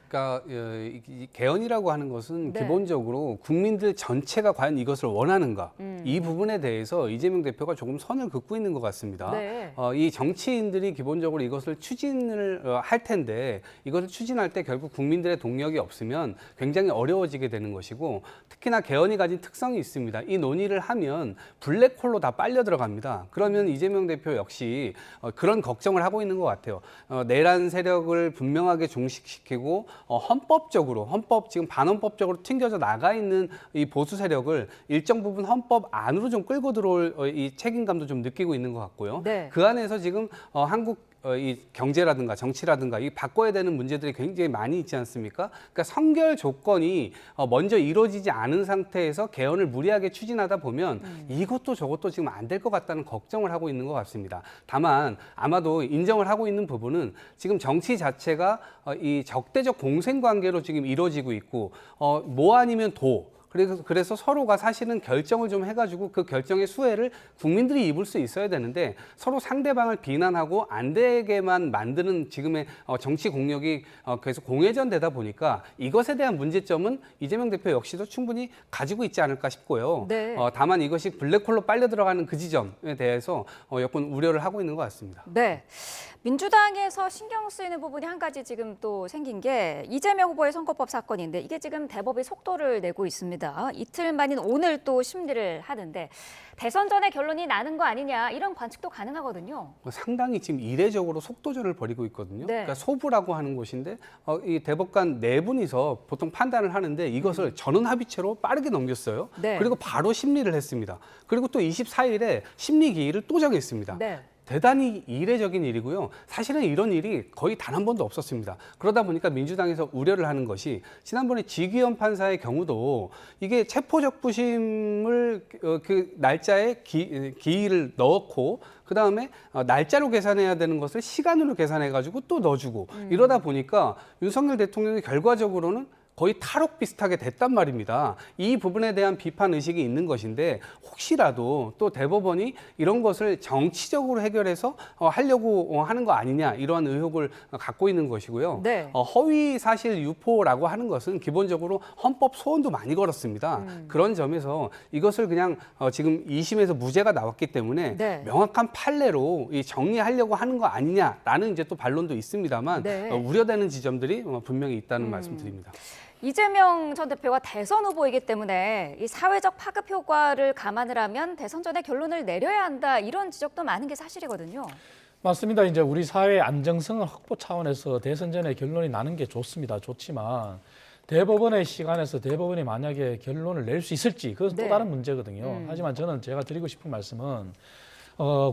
그러니까 이 개헌이라고 하는 것은 네. 기본적으로 국민들 전체가 과연 이것을 원하는가 이 부분에 대해서 이재명 대표가 조금 선을 긋고 있는 것 같습니다. 네. 이 정치인들이 기본적으로 이것을 추진을 할 텐데 이것을 추진할 때 결국 국민들의 동력이 없으면 굉장히 어려워지게 되는 것이고 특히나 개헌이 가진 특성이 있습니다. 이 논의를 하면 블랙홀로 다 빨려 들어갑니다. 그러면 이재명 대표 역시 그런 걱정을 하고 있는 것 같아요. 내란 세력을 분명하게 종식시키고 헌법적으로 지금 반헌법적으로 튕겨져 나가 있는 이 보수 세력을 일정 부분 헌법 안으로 좀 끌고 들어올 이 책임감도 좀 느끼고 있는 것 같고요. 네. 그 안에서 지금 한국 이 경제라든가 정치라든가 이 바꿔야 되는 문제들이 굉장히 많이 있지 않습니까? 그러니까 선결 조건이 먼저 이루어지지 않은 상태에서 개헌을 무리하게 추진하다 보면 이것도 저것도 지금 안 될 것 같다는 걱정을 하고 있는 것 같습니다. 다만 아마도 인정을 하고 있는 부분은 지금 정치 자체가 이 적대적 공생 관계로 지금 이루어지고 있고 뭐 아니면 도 그래서 서로가 사실은 결정을 좀 해가지고 그 결정의 수혜를 국민들이 입을 수 있어야 되는데 서로 상대방을 비난하고 안 되게만 만드는 지금의 정치 공력이 계속 공회전 되다 보니까 이것에 대한 문제점은 이재명 대표 역시도 충분히 가지고 있지 않을까 싶고요. 네. 다만 이것이 블랙홀로 빨려 들어가는 그 지점에 대해서 여건 우려를 하고 있는 것 같습니다. 네. 민주당에서 신경 쓰이는 부분이 한 가지 지금 또 생긴 게 이재명 후보의 선거법 사건인데 이게 지금 대법이 속도를 내고 있습니다. 있습니다. 이틀 만인 오늘 또 심리를 하는데 대선 전에 결론이 나는 거 아니냐 이런 관측도 가능하거든요. 상당히 지금 이례적으로 속도전을 벌이고 있거든요. 네. 그러니까 소부라고 하는 곳인데 이 대법관 네 분이서 보통 판단을 하는데 이것을 전원 합의체로 빠르게 넘겼어요. 네. 그리고 바로 심리를 했습니다. 그리고 또 24일에 심리 기일을 또 정했습니다. 네. 대단히 이례적인 일이고요. 사실은 이런 일이 거의 단 한 번도 없었습니다. 그러다 보니까 민주당에서 우려를 하는 것이 지난번에 지귀현 판사의 경우도 이게 체포적 부심을 그 날짜에 기일을 넣고 그다음에 날짜로 계산해야 되는 것을 시간으로 계산해가지고 또 넣어주고 이러다 보니까 윤석열 대통령이 결과적으로는 거의 탈옥 비슷하게 됐단 말입니다. 이 부분에 대한 비판 의식이 있는 것인데 혹시라도 또 대법원이 이런 것을 정치적으로 해결해서 하려고 하는 거 아니냐 이러한 의혹을 갖고 있는 것이고요. 네. 허위 사실 유포라고 하는 것은 기본적으로 헌법 소원도 많이 걸었습니다. 그런 점에서 이것을 그냥 지금 2심에서 무죄가 나왔기 때문에 네. 명확한 판례로 정리하려고 하는 거 아니냐라는 이제 또 반론도 있습니다만 네. 우려되는 지점들이 분명히 있다는 말씀드립니다. 이재명 전 대표가 대선 후보이기 때문에 이 사회적 파급 효과를 감안을 하면 대선 전에 결론을 내려야 한다 이런 지적도 많은 게 사실이거든요. 맞습니다. 이제 우리 사회의 안정성을 확보 차원에서 대선 전에 결론이 나는 게 좋습니다. 좋지만 대법원의 시간에서 대법원이 만약에 결론을 낼 수 있을지 그것은 네. 또 다른 문제거든요. 하지만 저는 제가 드리고 싶은 말씀은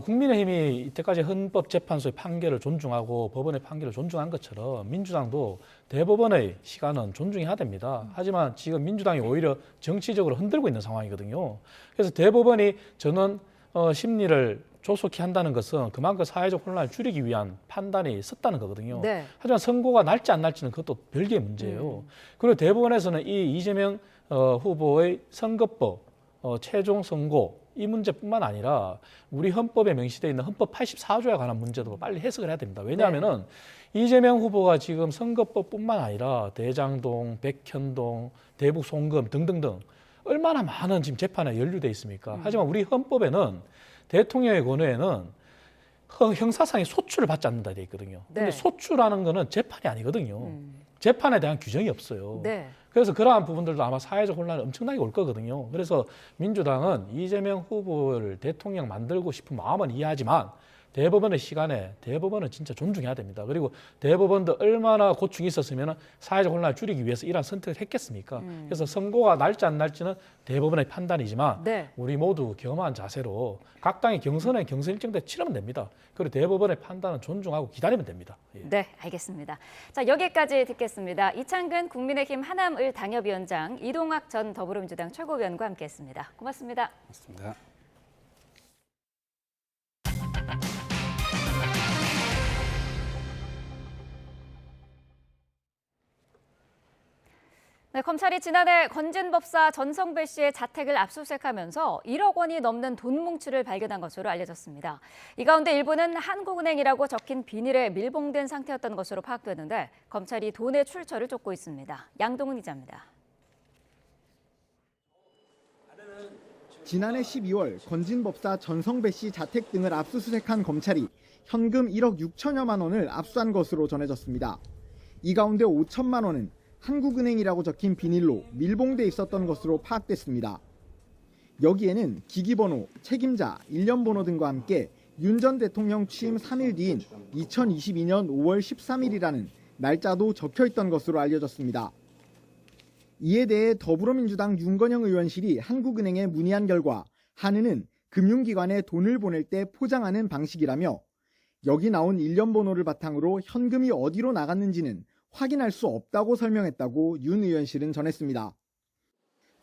국민의힘이 이때까지 헌법재판소의 판결을 존중하고 법원의 판결을 존중한 것처럼 민주당도 대법원의 시간은 존중해야 됩니다. 하지만 지금 민주당이 오히려 정치적으로 흔들고 있는 상황이거든요. 그래서 대법원이 전원 심리를 조속히 한다는 것은 그만큼 사회적 혼란을 줄이기 위한 판단이 섰다는 거거든요. 네. 하지만 선고가 날지 안 날지는 그것도 별개의 문제예요. 그리고 대법원에서는 이 이재명 후보의 선거법 최종 선고 이 문제뿐만 아니라 우리 헌법에 명시되어 있는 헌법 84조에 관한 문제도 빨리 해석을 해야 됩니다. 왜냐하면은 이재명 후보가 지금 선거법뿐만 아니라 대장동, 백현동, 대북 송금 등등등 얼마나 많은 지금 재판에 연루돼 있습니까? 하지만 우리 헌법에는 대통령의 권한에는 형사상의 소출을 받지 않는다 되어 있거든요. 근데 네. 소출하는 거는 재판이 아니거든요. 재판에 대한 규정이 없어요. 네. 그래서 그러한 부분들도 아마 사회적 혼란이 엄청나게 올 거거든요. 그래서 민주당은 이재명 후보를 대통령 만들고 싶은 마음은 이해하지만 대법원의 시간에 대법원은 진짜 존중해야 됩니다. 그리고 대법원도 얼마나 고충이 있었으면 사회적 혼란을 줄이기 위해서 이러한 선택을 했겠습니까? 그래서 선고가 날지 안 날지는 대법원의 판단이지만 네. 우리 모두 겸허한 자세로 각 당의 경선 일정 때 치르면 됩니다. 그리고 대법원의 판단은 존중하고 기다리면 됩니다. 예. 네, 알겠습니다. 자, 여기까지 듣겠습니다. 이창근 국민의힘 하남을 당협위원장, 이동학 전 더불어민주당 최고위원과 함께했습니다. 고맙습니다. 맞습니다. 네, 검찰이 지난해 건진법사 전성배 씨의 자택을 압수수색하면서 1억 원이 넘는 돈 뭉치를 발견한 것으로 알려졌습니다. 이 가운데 일부는 한국은행이라고 적힌 비닐에 밀봉된 상태였던 것으로 파악되는데 검찰이 돈의 출처를 쫓고 있습니다. 양동훈 기자입니다. 지난해 12월 건진법사 전성배 씨 자택 등을 압수수색한 검찰이 현금 1억 6천여만 원을 압수한 것으로 전해졌습니다. 이 가운데 5천만 원은 한국은행이라고 적힌 비닐로 밀봉돼 있었던 것으로 파악됐습니다. 여기에는 기기번호, 책임자, 일련번호 등과 함께 윤 전 대통령 취임 3일 뒤인 2022년 5월 13일이라는 날짜도 적혀 있던 것으로 알려졌습니다. 이에 대해 더불어민주당 윤건영 의원실이 한국은행에 문의한 결과 한은은 금융기관에 돈을 보낼 때 포장하는 방식이라며 여기 나온 일련번호를 바탕으로 현금이 어디로 나갔는지는 확인할 수 없다고 설명했다고 윤 의원실은 전했습니다.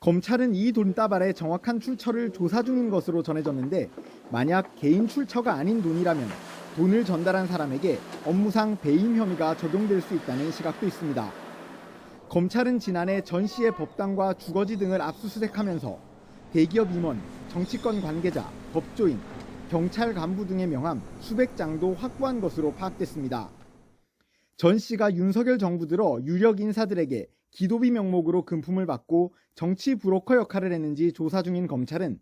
검찰은 이 돈다발의 정확한 출처를 조사 중인 것으로 전해졌는데 만약 개인 출처가 아닌 돈이라면 돈을 전달한 사람에게 업무상 배임 혐의가 적용될 수 있다는 시각도 있습니다. 검찰은 지난해 전 씨의 법당과 주거지 등을 압수수색하면서 대기업 임원, 정치권 관계자, 법조인, 경찰 간부 등의 명함 수백 장도 확보한 것으로 파악됐습니다. 전 씨가 윤석열 정부 들어 유력 인사들에게 기도비 명목으로 금품을 받고 정치 브로커 역할을 했는지 조사 중인 검찰은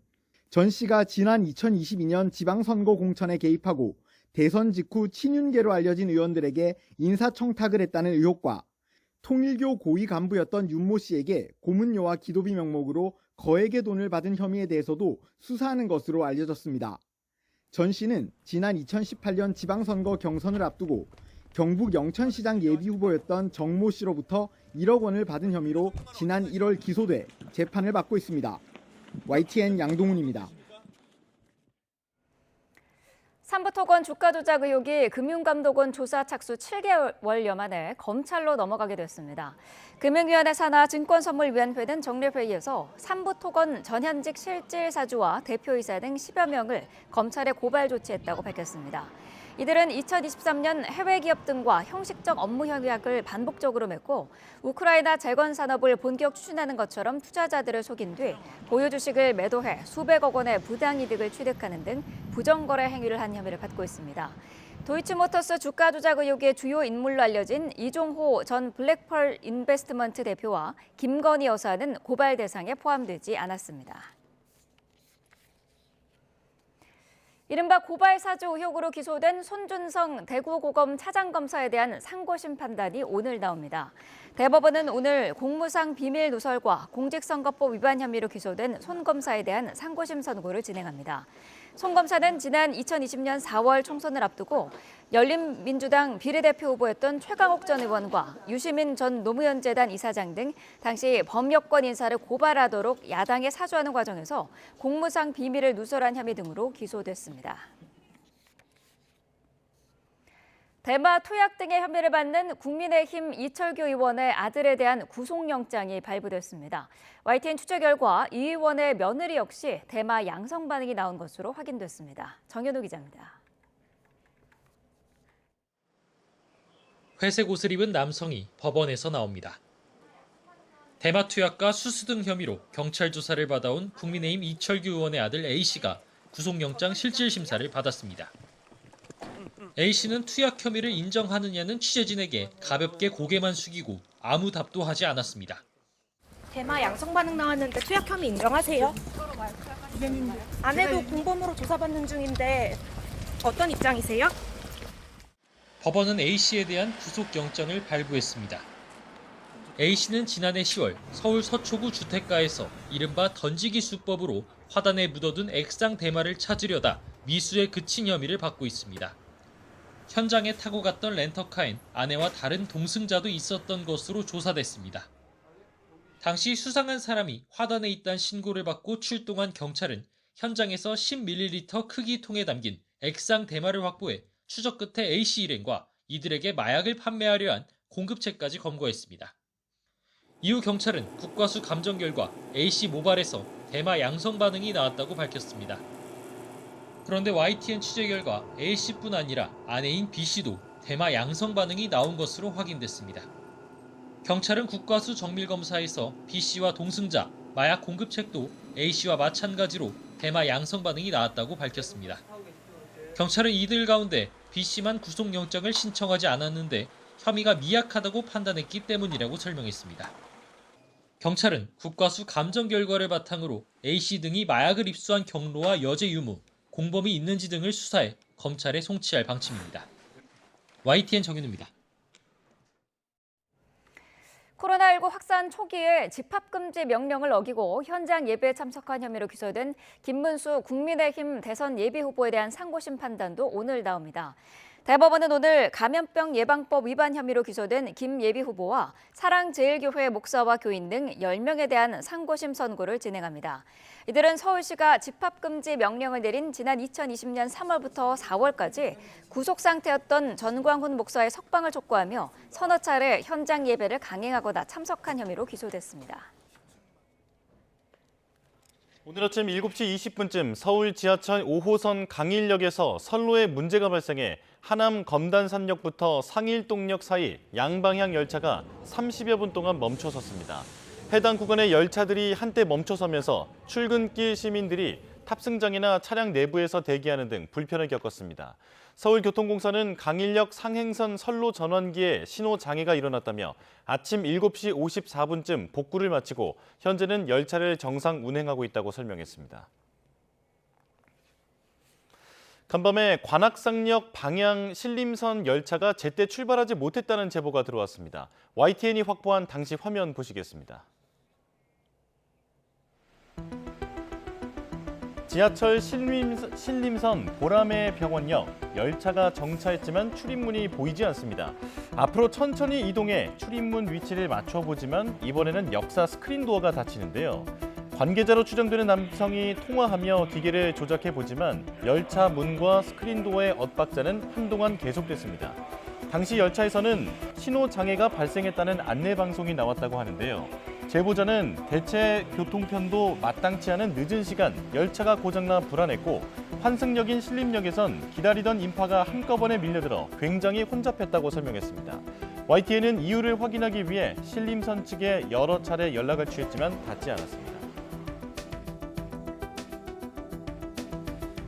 전 씨가 지난 2022년 지방선거 공천에 개입하고 대선 직후 친윤계로 알려진 의원들에게 인사청탁을 했다는 의혹과 통일교 고위 간부였던 윤모 씨에게 고문료와 기도비 명목으로 거액의 돈을 받은 혐의에 대해서도 수사하는 것으로 알려졌습니다. 전 씨는 지난 2018년 지방선거 경선을 앞두고 경북 영천시장 예비후보였던 정모 씨로부터 1억 원을 받은 혐의로 지난 1월 기소돼 재판을 받고 있습니다. YTN 양동훈입니다. 삼부토건 주가 조작 의혹이 금융감독원 조사 착수 7개월여 만에 검찰로 넘어가게 됐습니다. 금융위원회 산하 증권선물위원회는 정례회의에서 삼부토건 전현직 실질사주와 대표이사 등 10여 명을 검찰에 고발 조치했다고 밝혔습니다. 이들은 2023년 해외 기업 등과 형식적 업무 협약을 반복적으로 맺고 우크라이나 재건 산업을 본격 추진하는 것처럼 투자자들을 속인 뒤 보유 주식을 매도해 수백억 원의 부당이득을 취득하는 등 부정거래 행위를 한 혐의를 받고 있습니다. 도이치모터스 주가 조작 의혹의 주요 인물로 알려진 이종호 전 블랙펄 인베스트먼트 대표와 김건희 여사는 고발 대상에 포함되지 않았습니다. 이른바 고발 사주 의혹으로 기소된 손준성 대구고검 차장검사에 대한 상고심 판단이 오늘 나옵니다. 대법원은 오늘 공무상 비밀 누설과 공직선거법 위반 혐의로 기소된 손 검사에 대한 상고심 선고를 진행합니다. 손 검사는 지난 2020년 4월 총선을 앞두고 열린민주당 비례대표 후보였던 최강욱 전 의원과 유시민 전 노무현재단 이사장 등 당시 범여권 인사를 고발하도록 야당에 사주하는 과정에서 공무상 비밀을 누설한 혐의 등으로 기소됐습니다. 대마 투약 등의 혐의를 받는 국민의힘 이철규 의원의 아들에 대한 구속영장이 발부됐습니다. YTN 취재 결과 이 의원의 며느리 역시 대마 양성 반응이 나온 것으로 확인됐습니다. 정현우 기자입니다. 회색 옷을 입은 남성이 법원에서 나옵니다. 대마 투약과 수수 등 혐의로 경찰 조사를 받아온 국민의힘 이철규 의원의 아들 A씨가 구속영장 실질심사를 받았습니다. A씨는 투약 혐의를 인정하느냐는 취재진에게 가볍게 고개만 숙이고 아무 답도 하지 않았습니다. 대마 양성 반응 나왔는데 투약 혐의 인정하세요? 아내도 공범으로 조사받는 중인데 어떤 입장이세요? 법원은 A씨에 대한 구속영장을 발부했습니다. A씨는 지난해 10월 서울 서초구 주택가에서 이른바 던지기 수법으로 화단에 묻어둔 액상 대마를 찾으려다 미수에 그친 혐의를 받고 있습니다. 현장에 타고 갔던 렌터카엔 아내와 다른 동승자도 있었던 것으로 조사됐습니다. 당시 수상한 사람이 화단에 있다는 신고를 받고 출동한 경찰은 현장에서 10ml 크기 통에 담긴 액상 대마를 확보해 추적 끝에 A씨 일행과 이들에게 마약을 판매하려 한 공급체까지 검거했습니다. 이후 경찰은 국과수 감정 결과 A씨 모발에서 대마 양성 반응이 나왔다고 밝혔습니다. 그런데 YTN 취재 결과 A씨뿐 아니라 아내인 B씨도 대마 양성 반응이 나온 것으로 확인됐습니다. 경찰은 국과수 정밀검사에서 B씨와 동승자, 마약 공급책도 A씨와 마찬가지로 대마 양성 반응이 나왔다고 밝혔습니다. 경찰은 이들 가운데 B씨만 구속영장을 신청하지 않았는데 혐의가 미약하다고 판단했기 때문이라고 설명했습니다. 경찰은 국과수 감정 결과를 바탕으로 A씨 등이 마약을 입수한 경로와 여죄 유무, 공범이 있는지 등을 수사해 검찰에 송치할 방침입니다. YTN 정윤우입니다. 코로나19 확산 초기에 집합금지 명령을 어기고 현장 예배에 참석한 혐의로 기소된 김문수 국민의힘 대선 예비후보에 대한 상고심 판단도 오늘 나옵니다. 대법원은 오늘 감염병 예방법 위반 혐의로 기소된 김 예비후보와 사랑제일교회 목사와 교인 등 10명에 대한 상고심 선고를 진행합니다. 이들은 서울시가 집합금지 명령을 내린 지난 2020년 3월부터 4월까지 구속 상태였던 전광훈 목사의 석방을 촉구하며 서너 차례 현장 예배를 강행하거나 참석한 혐의로 기소됐습니다. 오늘 아침 7시 20분쯤 서울 지하철 5호선 강일역에서 선로에 문제가 발생해 하남 검단산역부터 상일동역 사이 양방향 열차가 30여 분 동안 멈춰섰습니다. 해당 구간의 열차들이 한때 멈춰서면서 출근길 시민들이 탑승장이나 차량 내부에서 대기하는 등 불편을 겪었습니다. 서울교통공사는 강일역 상행선 선로 전환기에 신호 장애가 일어났다며 아침 7시 54분쯤 복구를 마치고 현재는 열차를 정상 운행하고 있다고 설명했습니다. 간밤에 관악산역 방향 신림선 열차가 제때 출발하지 못했다는 제보가 들어왔습니다. YTN이 확보한 당시 화면 보시겠습니다. 지하철 신림선 보라매 병원역 열차가 정차했지만 출입문이 보이지 않습니다. 앞으로 천천히 이동해 출입문 위치를 맞춰보지만 이번에는 역사 스크린 도어가 닫히는데요. 관계자로 추정되는 남성이 통화하며 기계를 조작해보지만 열차 문과 스크린 도어의 엇박자는 한동안 계속됐습니다. 당시 열차에서는 신호 장애가 발생했다는 안내 방송이 나왔다고 하는데요. 제보자는 대체 교통편도 마땅치 않은 늦은 시간 열차가 고장나 불안했고 환승역인 신림역에선 기다리던 인파가 한꺼번에 밀려들어 굉장히 혼잡했다고 설명했습니다. YTN은 이유를 확인하기 위해 신림선 측에 여러 차례 연락을 취했지만 닿지 않았습니다.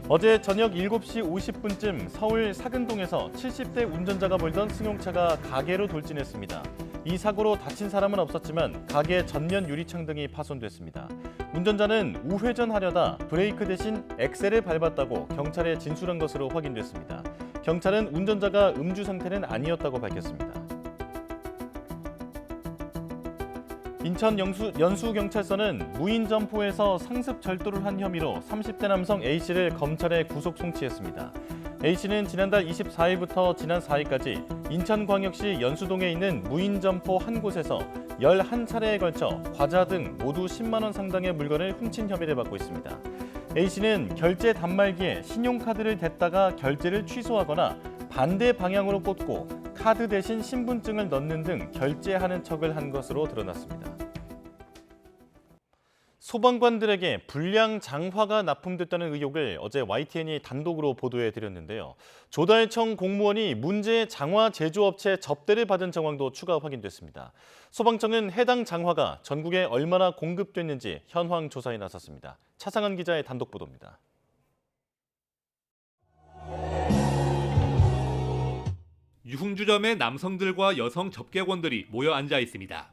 어제 저녁 7시 50분쯤 서울 사근동에서 70대 운전자가 몰던 승용차가 가게로 돌진했습니다. 이 사고로 다친 사람은 없었지만 가게 전면 유리창 등이 파손됐습니다. 운전자는 우회전하려다 브레이크 대신 엑셀을 밟았다고 경찰에 진술한 것으로 확인됐습니다. 경찰은 운전자가 음주 상태는 아니었다고 밝혔습니다. 인천 연수경찰서는 무인 점포에서 상습 절도를 한 혐의로 30대 남성 A씨를 검찰에 구속 송치했습니다. A씨는 지난달 24일부터 지난 4일까지 인천광역시 연수동에 있는 무인 점포 한 곳에서 11차례에 걸쳐 과자 등 모두 10만 원 상당의 물건을 훔친 혐의를 받고 있습니다. A씨는 결제 단말기에 신용카드를 댔다가 결제를 취소하거나 반대 방향으로 꽂고 카드 대신 신분증을 넣는 등 결제하는 척을 한 것으로 드러났습니다. 소방관들에게 불량 장화가 납품됐다는 의혹을 어제 YTN이 단독으로 보도해드렸는데요. 조달청 공무원이 문제의 장화 제조업체 접대를 받은 정황도 추가 확인됐습니다. 소방청은 해당 장화가 전국에 얼마나 공급됐는지 현황 조사에 나섰습니다. 차상은 기자의 단독 보도입니다. 유흥주점에 남성들과 여성 접객원들이 모여 앉아 있습니다.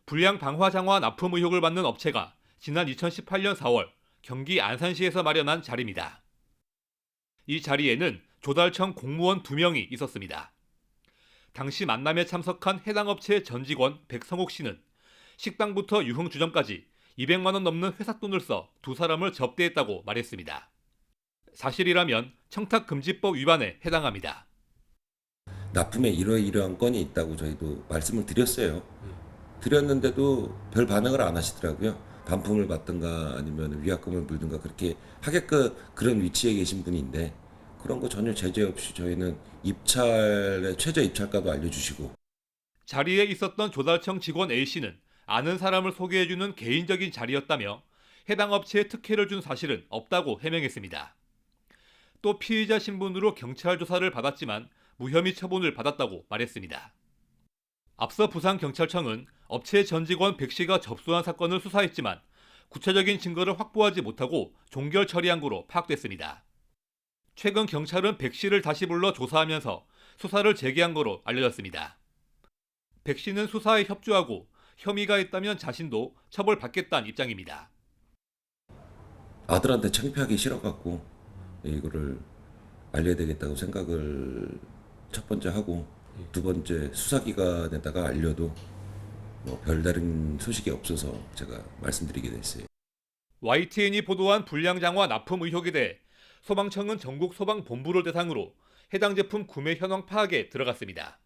불량 방화 장화 납품 의혹을 받는 업체가 지난 2018년 4월 경기 안산시에서 마련한 자리입니다. 이 자리에는 조달청 공무원 2명이 있었습니다. 당시 만남에 참석한 해당 업체의 전 직원 백성옥 씨는 식당부터 유흥주점까지 200만 원 넘는 회사 돈을 써 두 사람을 접대했다고 말했습니다. 사실이라면 청탁금지법 위반에 해당합니다. 납품에 이러이러한 건이 있다고 저희도 말씀을 드렸어요. 드렸는데도 별 반응을 안 하시더라고요. 반품을 받든가 아니면 위약금을 물든가 그렇게 하게끔 그런 위치에 계신 분인데 그런 거 전혀 제재 없이 저희는 입찰의 최저 입찰가도 알려주시고. 자리에 있었던 조달청 직원 A씨는 아는 사람을 소개해주는 개인적인 자리였다며 해당 업체에 특혜를 준 사실은 없다고 해명했습니다. 또 피의자 신분으로 경찰 조사를 받았지만 무혐의 처분을 받았다고 말했습니다. 앞서 부산경찰청은 업체 전 직원 백 씨가 접수한 사건을 수사했지만 구체적인 증거를 확보하지 못하고 종결 처리한 거로 파악됐습니다. 최근 경찰은 백 씨를 다시 불러 조사하면서 수사를 재개한 거로 알려졌습니다. 백 씨는 수사에 협조하고 혐의가 있다면 자신도 처벌받겠다는 입장입니다. 아들한테 창피하기 싫어갖고 이거를 알려야 되겠다고 생각을 첫 번째 하고 두 번째 수사기관에다가 알려도 별다른 소식이 없어서 제가 말씀드리게 됐어요. YTN이 보도한 불량 장화 납품 의혹에 대해 소방청은 전국 소방본부를 대상으로 해당 제품 구매 현황 파악에 들어갔습니다.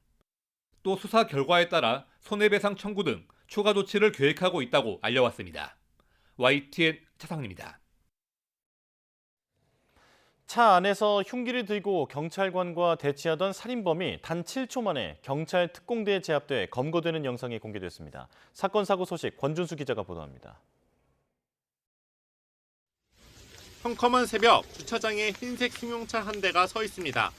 또 수사 결과에 따라 손해배상 청구 등 추가 조치를 계획하고 있다고 알려왔습니다. YTN 차상입니다. 차 안에서 흉기를 들고 경찰관과 대치하던 살인범이 단 7초 만에 경찰 특공대에 제압돼 검거되는 영상이 공개됐습니다. 사건 사고 소식 권준수 기자가 보도합니다. 컴컴한 새벽 주차장에 흰색 승용차 한 대가 서 있습니다.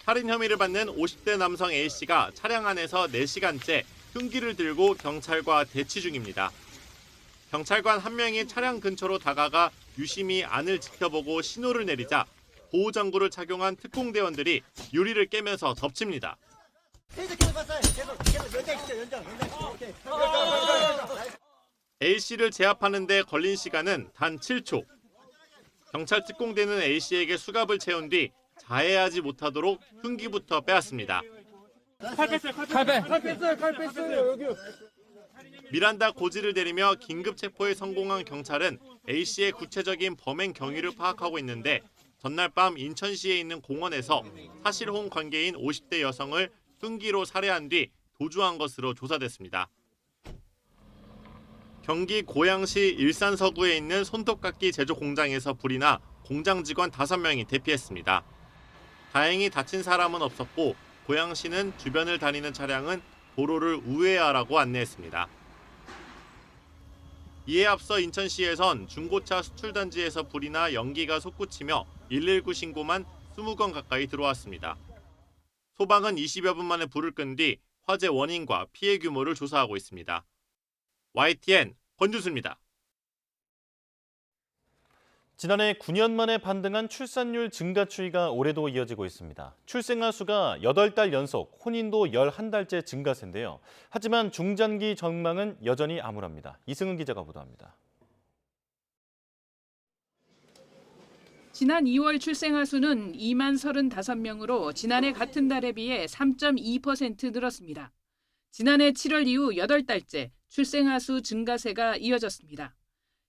살인 혐의를 받는 50대 남성 A씨가 차량 안에서 4시간째 흉기를 들고 경찰과 대치 중입니다. 경찰관 한 명이 차량 근처로 다가가 유심히 안을 지켜보고 신호를 내리자 보호장구를 착용한 특공대원들이 유리를 깨면서 덮칩니다. A씨를 제압하는 데 걸린 시간은 단 7초. 경찰 특공대는 A씨에게 수갑을 채운 뒤 자해하지 못하도록 흉기부터 빼앗습니다. 칼 뺐어요, 여기. 미란다 고지를 내리며 긴급 체포에 성공한 경찰은 A씨의 구체적인 범행 경위를 파악하고 있는데 전날 밤 인천시에 있는 공원에서 사실혼 관계인 50대 여성을 흉기로 살해한 뒤 도주한 것으로 조사됐습니다. 경기 고양시 일산서구에 있는 손톱깎이 제조 공장에서 불이 나 공장 직원 5명이 대피했습니다. 다행히 다친 사람은 없었고 고양시는 주변을 다니는 차량은 도로를 우회하라고 안내했습니다. 이에 앞서 인천시에선 중고차 수출단지에서 불이 나 연기가 솟구치며 119 신고만 20건 가까이 들어왔습니다. 소방은 20여 분 만에 불을 끈 뒤 화재 원인과 피해 규모를 조사하고 있습니다. YTN 권준수입니다. 지난해 9년 만에 반등한 출산율 증가 추이가 올해도 이어지고 있습니다. 출생아 수가 8달 연속, 혼인도 11달째 증가세인데요. 하지만 중장기 전망은 여전히 암울합니다. 이승은 기자가 보도합니다. 지난 2월 출생아 수는 2만 35명으로 지난해 같은 달에 비해 3.2% 늘었습니다. 지난해 7월 이후 8달째 출생아 수 증가세가 이어졌습니다.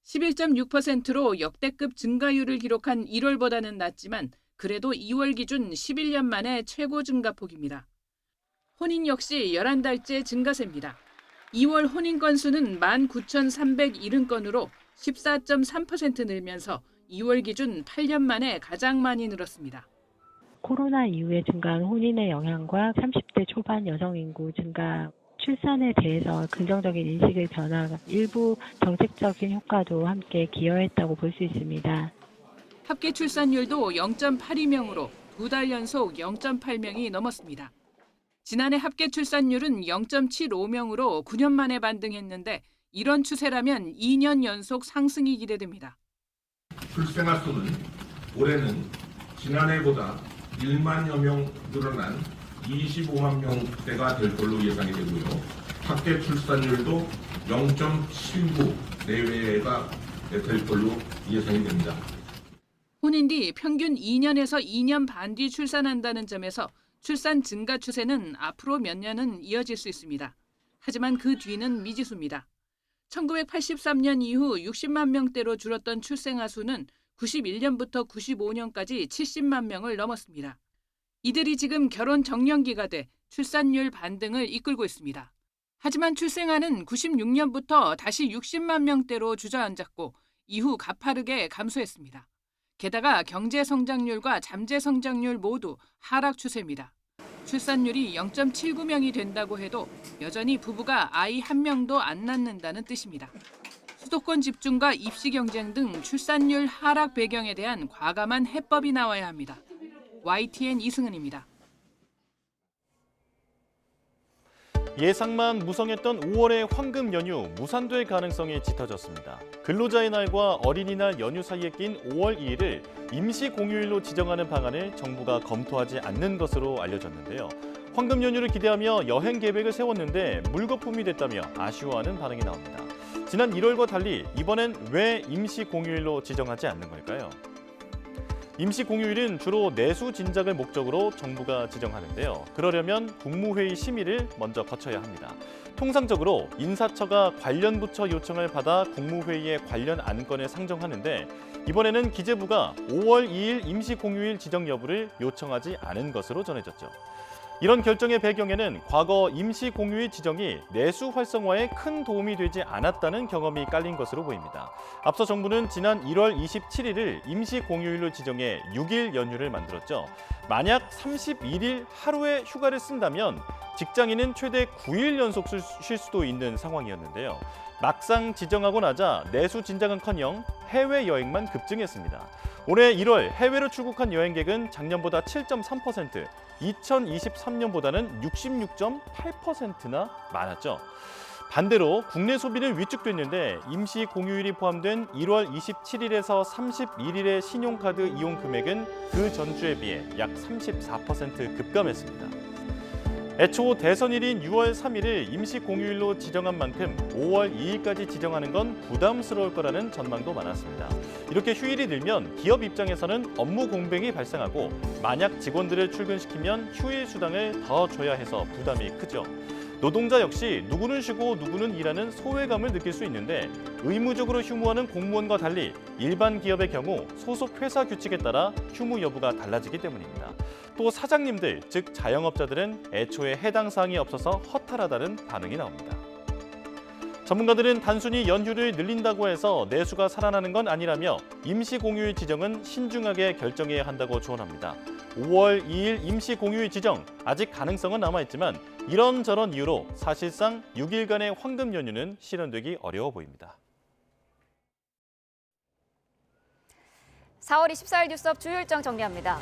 11.6%로 역대급 증가율을 기록한 1월보다는 낮지만 그래도 2월 기준 11년 만에 최고 증가폭입니다. 혼인 역시 11달째 증가세입니다. 2월 혼인 건수는 19,370건으로 14.3% 늘면서 2월 기준 8년 만에 가장 많이 늘었습니다. 코로나 이후에 증가한 혼인의 영향과 30대 초반 여성 인구 증가, 출산에 대해서 긍정적인 인식의 변화가 일부 정책적인 효과도 함께 기여했다고 볼 수 있습니다. 합계 출산율도 0.82명으로 2달 연속 0.8명이 넘었습니다. 지난해 합계 출산율은 0.75명으로 9년 만에 반등했는데 이런 추세라면 2년 연속 상승이 기대됩니다. 출생아 수는 올해는 지난해보다 1만여 명 늘어난 25만 명대가 될 걸로 예상이 되고요. 합계 출산율도 0.79 내외가 될 걸로 예상이 됩니다. 혼인 뒤 평균 2년에서 2년 반 뒤 출산한다는 점에서 출산 증가 추세는 앞으로 몇 년은 이어질 수 있습니다. 하지만 그 뒤는 미지수입니다. 1983년 이후 60만 명대로 줄었던 출생아 수는 91년부터 95년까지 70만 명을 넘었습니다. 이들이 지금 결혼 정년기가 돼 출산율 반등을 이끌고 있습니다. 하지만 출생아는 96년부터 다시 60만 명대로 주저앉았고 이후 가파르게 감소했습니다. 게다가 경제 성장률과 잠재 성장률 모두 하락 추세입니다. 출산율이 0.79명이 된다고 해도 여전히 부부가 아이 한 명도 안 낳는다는 뜻입니다. 수도권 집중과 입시 경쟁 등 출산율 하락 배경에 대한 과감한 해법이 나와야 합니다. YTN 이승은입니다. 예상만 무성했던 5월의 황금 연휴 무산될 가능성이 짙어졌습니다. 근로자의 날과 어린이날 연휴 사이에 낀 5월 2일을 임시 공휴일로 지정하는 방안을 정부가 검토하지 않는 것으로 알려졌는데요. 황금 연휴를 기대하며 여행 계획을 세웠는데 물거품이 됐다며 아쉬워하는 반응이 나옵니다. 지난 1월과 달리 이번엔 왜 임시 공휴일로 지정하지 않는 걸까요? 임시 공휴일은 주로 내수 진작을 목적으로 정부가 지정하는데요. 그러려면 국무회의 심의를 먼저 거쳐야 합니다. 통상적으로 인사처가 관련 부처 요청을 받아 국무회의에 관련 안건을 상정하는데 이번에는 기재부가 5월 2일 임시 공휴일 지정 여부를 요청하지 않은 것으로 전해졌죠. 이런 결정의 배경에는 과거 임시 공휴일 지정이 내수 활성화에 큰 도움이 되지 않았다는 경험이 깔린 것으로 보입니다. 앞서 정부는 지난 1월 27일을 임시 공휴일로 지정해 6일 연휴를 만들었죠. 만약 31일 하루에 휴가를 쓴다면 직장인은 최대 9일 연속 쉴 수도 있는 상황이었는데요. 막상 지정하고 나자 내수 진작은커녕 해외여행만 급증했습니다. 올해 1월 해외로 출국한 여행객은 작년보다 7.3%, 2023년보다는 66.8%나 많았죠. 반대로 국내 소비는 위축됐는데 임시 공휴일이 포함된 1월 27일에서 31일의 신용카드 이용 금액은 그 전주에 비해 약 34% 급감했습니다. 애초 대선일인 6월 3일을 임시 공휴일로 지정한 만큼 5월 2일까지 지정하는 건 부담스러울 거라는 전망도 많았습니다. 이렇게 휴일이 늘면 기업 입장에서는 업무 공백이 발생하고 만약 직원들을 출근시키면 휴일 수당을 더 줘야 해서 부담이 크죠. 노동자 역시 누구는 쉬고 누구는 일하는 소외감을 느낄 수 있는데 의무적으로 휴무하는 공무원과 달리 일반 기업의 경우 소속 회사 규칙에 따라 휴무 여부가 달라지기 때문입니다. 또 사장님들, 즉 자영업자들은 애초에 해당 사항이 없어서 허탈하다는 반응이 나옵니다. 전문가들은 단순히 연휴를 늘린다고 해서 내수가 살아나는 건 아니라며 임시 공휴일 지정은 신중하게 결정해야 한다고 조언합니다. 5월 2일 임시 공휴일 지정, 아직 가능성은 남아있지만 이런저런 이유로 사실상 6일간의 황금 연휴는 실현되기 어려워 보입니다. 4월 24일 뉴스업 주요 일정 정리합니다.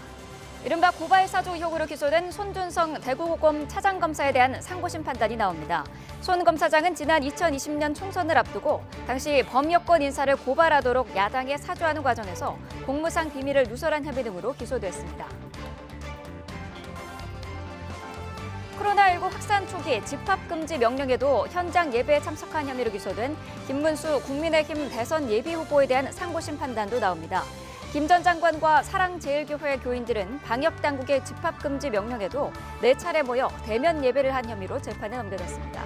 이른바 고발사주 의혹으로 기소된 손준성 대구고검 차장검사에 대한 상고심 판단이 나옵니다. 손 검사장은 지난 2020년 총선을 앞두고 당시 범여권 인사를 고발하도록 야당에 사주하는 과정에서 공무상 비밀을 누설한 혐의 등으로 기소됐습니다. 코로나19 확산 초기 집합금지 명령에도 현장 예배에 참석한 혐의로 기소된 김문수 국민의힘 대선 예비후보에 대한 상고심 판단도 나옵니다. 김 전 장관과 사랑제일교회 교인들은 방역당국의 집합금지 명령에도 4차례 모여 대면 예배를 한 혐의로 재판에 넘겨졌습니다.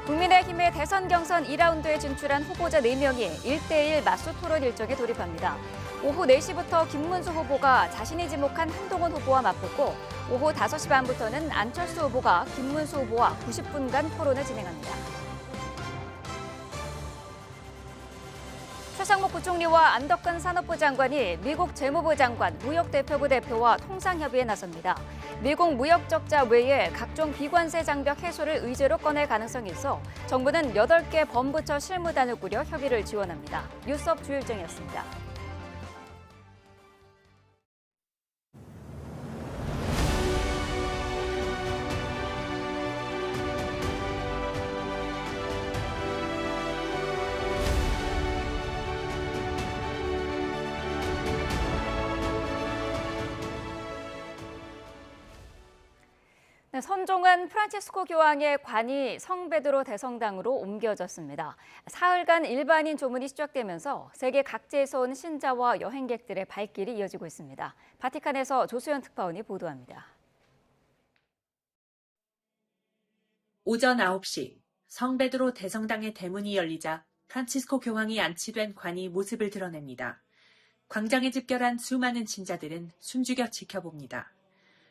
국민의힘의 대선 경선 2라운드에 진출한 후보자 4명이 1대1 맞수 토론 일정에 돌입합니다. 오후 4시부터 김문수 후보가 자신이 지목한 한동훈 후보와 맞붙고 오후 5시 반부터는 안철수 후보가 김문수 후보와 90분간 토론을 진행합니다. 최상목 부총리와 안덕근 산업부 장관이 미국 재무부 장관, 무역대표부 대표와 통상협의에 나섭니다. 미국 무역적자 외에 각종 비관세 장벽 해소를 의제로 꺼낼 가능성이 있어 정부는 8개 범부처 실무단을 꾸려 협의를 지원합니다. 뉴스업 주요 일정이었습니다. 네, 선종한 프란치스코 교황의 관이 성베드로 대성당으로 옮겨졌습니다. 사흘간 일반인 조문이 시작되면서 세계 각지에서 온 신자와 여행객들의 발길이 이어지고 있습니다. 바티칸에서 조수연 특파원이 보도합니다. 오전 9시 성베드로 대성당의 대문이 열리자 프란치스코 교황이 안치된 관이 모습을 드러냅니다. 광장에 집결한 수많은 신자들은 숨죽여 지켜봅니다.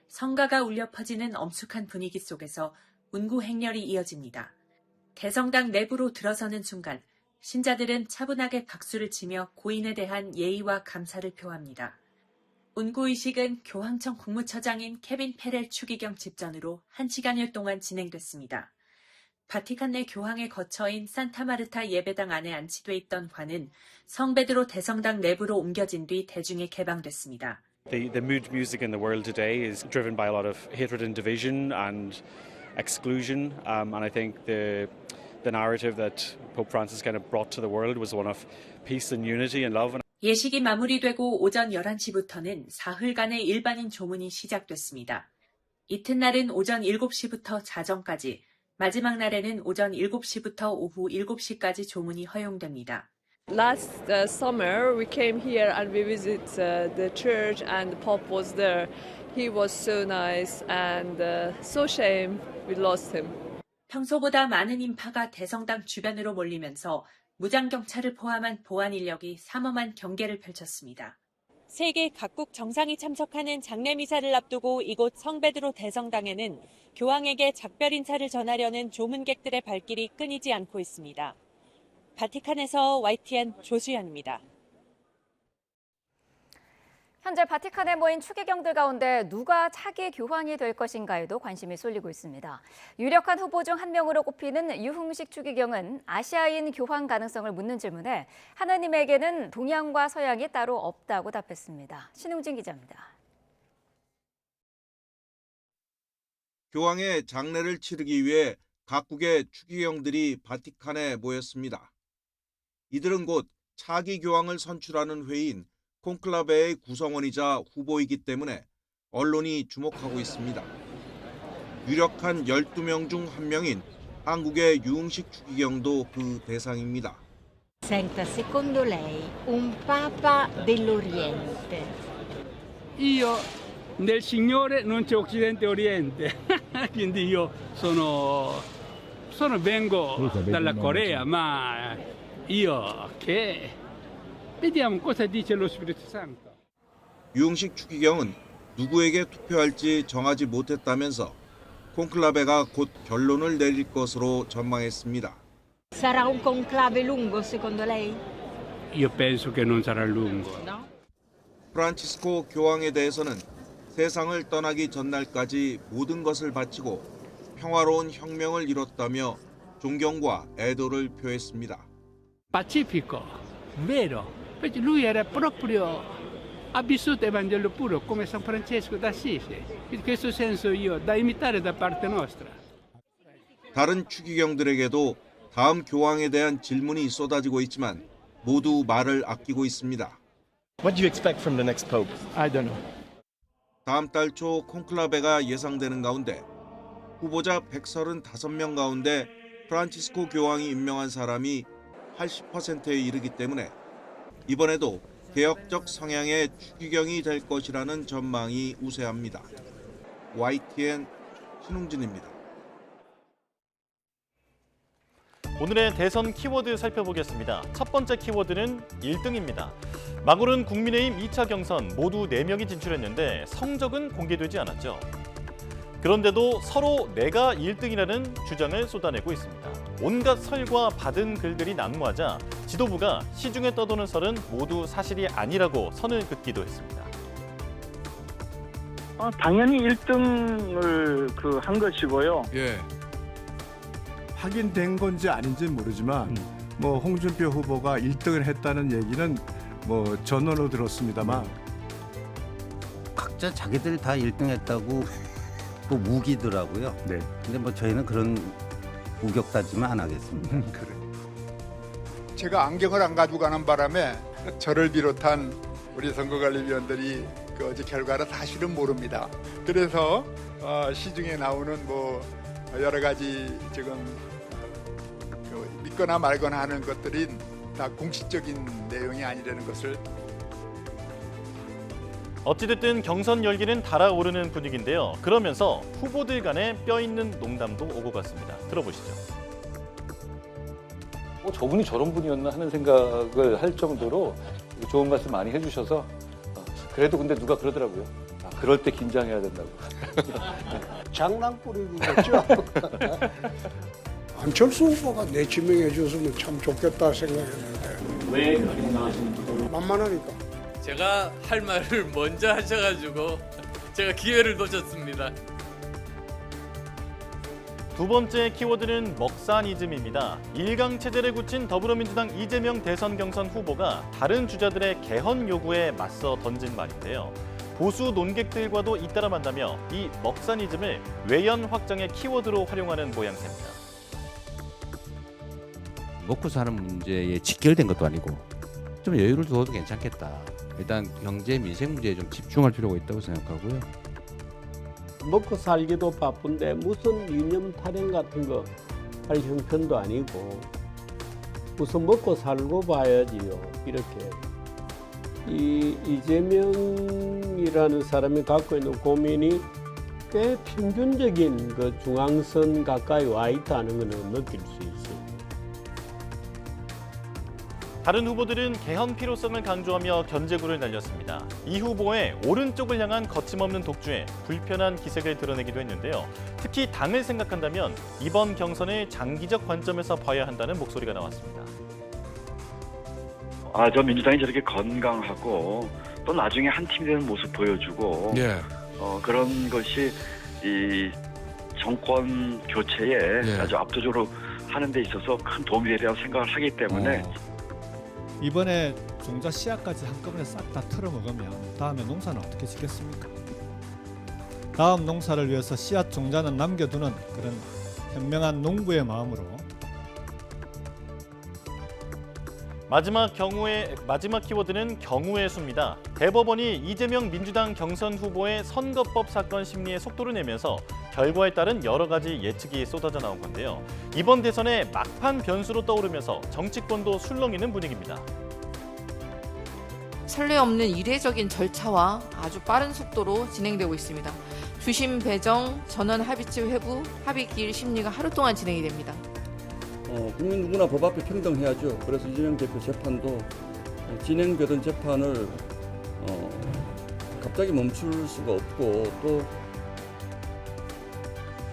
성가가 울려 퍼지는 엄숙한 분위기 속에서 운구 행렬이 이어집니다. 대성당 내부로 들어서는 순간 신자들은 차분하게 박수를 치며 고인에 대한 예의와 감사를 표합니다. 운구의식은 교황청 국무처장인 케빈 페렐 추기경 집전으로 1시간여 동안 진행됐습니다. 바티칸 내 교황의 거처인 산타마르타 예배당 안에 안치돼 있던 관은 성베드로 대성당 내부로 옮겨진 뒤 대중에 개방됐습니다. The mood music in the world today is driven by a lot of hatred and division and exclusion, and I think the narrative that Pope Francis kind of brought to the world was one of peace and unity and love. 예식이 마무리되고 오전 11시부터는 사흘간의 일반인 조문이 시작됐습니다. 이튿날은 오전 7시부터 자정까지, 마지막 날에는 오전 7시부터 오후 7시까지 조문이 허용됩니다. Last summer we came here and we visit the church and the Pope was there. He was so nice and so shame we lost him. 평소보다 많은 인파가 대성당 주변으로 몰리면서 무장경찰을 포함한 보안 인력이 삼엄한 경계를 펼쳤습니다. 세계 각국 정상이 참석하는 장례미사를 앞두고 이곳 성베드로 대성당에는 교황에게 작별 인사를 전하려는 조문객들의 발길이 끊이지 않고 있습니다. 바티칸에서 YTN 조수연입니다. 현재 바티칸에 모인 추기경들 가운데 누가 차기 교황이 될 것인가에도 관심이 쏠리고 있습니다. 유력한 후보 중 한 명으로 꼽히는 유흥식 추기경은 아시아인 교황 가능성을 묻는 질문에 하느님에게는 동양과 서양이 따로 없다고 답했습니다. 신웅진 기자입니다. 교황의 장례를 치르기 위해 각국의 추기경들이 바티칸에 모였습니다. 이들은 곧 차기 교황을 선출하는 회의인 콘클라베의 구성원이자 후보이기 때문에 언론이 주목하고 있습니다. 유력한 12명 중 한 명인 한국의 유흥식 추기경도 그 대상입니다. Senta, secondo lei un papa dell'Oriente? Io nel Signore non c'è Occidente e Oriente, quindi io vengo dalla Corea, ma io che vediamo cosa dice lo Spirito Santo. 유흥식 추기경은 누구에게 투표할지 정하지 못했다면서 콘클라베가 곧 결론을 내릴 것으로 전망했습니다. Sarà un conclave lungo secondo lei? Io penso che non sarà lungo. 프란치스코 교황에 대해서는 세상을 떠나기 전날까지 모든 것을 바치고 평화로운 혁명을 이뤘다며 존경과 애도를 표했습니다. Pacifico, vero. Lui era proprio ha vissuto il Vangelo puro come San Francesco d'Assisi. In questo senso io da imitare da parte nostra. 다른 추기경들에게도 다음 교황에 대한 질문이 쏟아지고 있지만 모두 말을 아끼고 있습니다. What do you expect from the next pope? I don't know. 다음 달 초 콘클라베가 예상되는 가운데 후보자 135명 가운데 프란치스코 교황이 임명한 사람이 80%에 이르기 때문에 이번에도 개혁적 성향의 추기경이 될 것이라는 전망이 우세합니다. YTN 신웅진입니다. 오늘의 대선 키워드 살펴보겠습니다. 첫 번째 키워드는 1등입니다. 마고른 국민의힘 2차 경선 모두 4명이 진출했는데 성적은 공개되지 않았죠. 그런데도 서로 내가 1등이라는 주장을 쏟아내고 있습니다. 온갖 설과 받은 글들이 난무하자 지도부가 시중에 떠도는 설은 모두 사실이 아니라고 선을 긋기도 했습니다. 당연히 1등을 한 것이고요. 예. 확인된 건지 아닌지는 모르지만 뭐 홍준표 후보가 1등을 했다는 얘기는 뭐 전언으로 들었습니다만 각자 자기들 다 1등 했다고 또 우기더라고요. 네. 근데 뭐 저희는 그런 우격다짐은 안 하겠습니다. 그래. 제가 안경을 안 가지고 가는 바람에 저를 비롯한 우리 선거관리위원들이 그 어제 결과를 사실은 모릅니다. 그래서 시중에 나오는 뭐 여러 가지 지금 믿거나 말거나 하는 것들이 다 공식적인 내용이 아니라는 것을. 어찌됐든 경선 열기는 달아오르는 분위기인데요. 그러면서 후보들 간에 뼈있는 농담도 오고 갔습니다. 들어보시죠. 저분이 저런 분이었나 하는 생각을 할 정도로 좋은 말씀 많이 해주셔서 그래도 근데 누가 그러더라고요. 그럴 때 긴장해야 된다고. 장난꾸러기겠죠. 안철수 후보가 내 지명해 줬으면 참 좋겠다 생각했는데. 왜 그렇게 생각하시는지. 만만하니까. 제가 할 말을 먼저 하셔가지고 제가 기회를 놓쳤습니다. 두 번째 키워드는 먹사니즘입니다. 일강 체제를 굳힌 더불어민주당 이재명 대선 경선 후보가 다른 주자들의 개헌 요구에 맞서 던진 말인데요. 보수 논객들과도 잇따라 만나며 이 먹사니즘을 외연 확장의 키워드로 활용하는 모양새입니다. 먹고 사는 문제에 직결된 것도 아니고 좀 여유를 두어도 괜찮겠다. 일단 경제 민생 문제에 좀 집중할 필요가 있다고 생각하고요. 먹고 살기도 바쁜데 무슨 이념 타령 같은 거 할 형편도 아니고 우선 먹고 살고 봐야지요. 이렇게 이재명이라는 사람이 갖고 있는 고민이 꽤 평균적인 그 중앙선 가까이 와 있다는 것은 느낄 수 있어요. 다른 후보들은 개헌 필요성을 강조하며 견제구를 날렸습니다. 이 후보의 오른쪽을 향한 거침없는 독주에 불편한 기색을 드러내기도 했는데요. 특히 당을 생각한다면 이번 경선을 장기적 관점에서 봐야 한다는 목소리가 나왔습니다. 저 민주당이 저렇게 건강하고 또 나중에 한 팀이 되는 모습 보여주고 그런 것이 이 정권 교체에 아주 압도적으로 하는 데 있어서 큰 도움이 되리라고 생각을 하기 때문에 이번에 종자 씨앗까지 한꺼번에 싹 다 틀어먹으면 다음에 농사는 어떻게 짓겠습니까? 다음 농사를 위해서 씨앗 종자는 남겨두는 그런 현명한 농부의 마음으로 마지막 키워드는 경우의 수입니다. 대법원이 이재명 민주당 경선 후보의 선거법 사건 심리에 속도를 내면서 결과에 따른 여러 가지 예측이 쏟아져 나온 건데요. 이번 대선의 막판 변수로 떠오르면서 정치권도 술렁이는 분위기입니다. 선례 없는 이례적인 절차와 아주 빠른 속도로 진행되고 있습니다. 주심 배정, 전원 합의체 회부, 합의 기일 심리가 하루 동안 진행이 됩니다. 국민 누구나 법 앞에 평등해야죠. 그래서 이재명 대표 재판도 진행되던 재판을 갑자기 멈출 수가 없고 또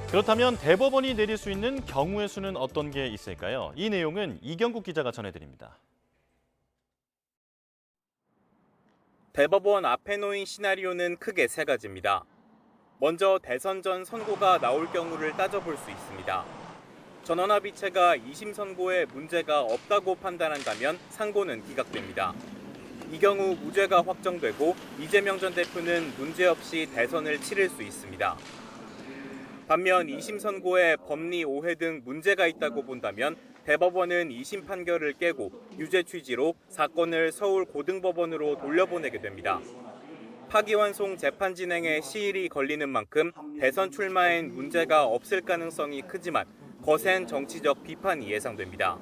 그렇다면 대법원이 내릴 수 있는 경우의 수는 어떤 게 있을까요? 이 내용은 이경국 기자가 전해드립니다. 대법원 앞에 놓인 시나리오는 크게 세 가지입니다. 먼저 대선 전 선고가 나올 경우를 따져볼 수 있습니다. 전원합의체가 2심 선고에 문제가 없다고 판단한다면 상고는 기각됩니다. 이 경우 무죄가 확정되고 이재명 전 대표는 문제없이 대선을 치를 수 있습니다. 반면 2심 선고에 법리 오해 등 문제가 있다고 본다면 대법원은 2심 판결을 깨고 유죄 취지로 사건을 서울 고등법원으로 돌려보내게 됩니다. 파기환송 재판 진행에 시일이 걸리는 만큼 대선 출마엔 문제가 없을 가능성이 크지만 거센 정치적 비판이 예상됩니다.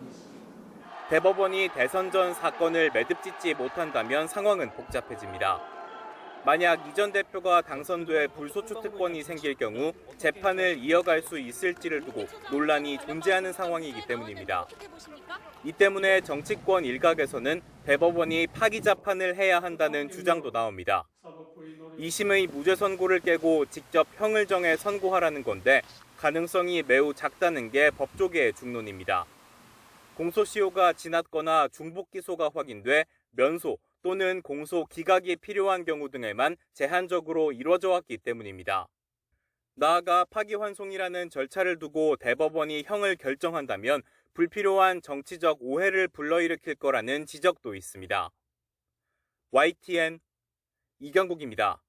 대법원이 대선 전 사건을 매듭짓지 못한다면 상황은 복잡해집니다. 만약 이 전 대표가 당선돼 불소추 특권이 생길 경우 재판을 이어갈 수 있을지를 두고 논란이 존재하는 상황이기 때문입니다. 이 때문에 정치권 일각에서는 대법원이 파기 재판을 해야 한다는 주장도 나옵니다. 2심의 무죄 선고를 깨고 직접 형을 정해 선고하라는 건데 가능성이 매우 작다는 게 법조계의 중론입니다. 공소시효가 지났거나 중복 기소가 확인돼 면소 또는 공소 기각이 필요한 경우 등에만 제한적으로 이루어져 왔기 때문입니다. 나아가 파기환송이라는 절차를 두고 대법원이 형을 결정한다면 불필요한 정치적 오해를 불러일으킬 거라는 지적도 있습니다. YTN 이경국입니다.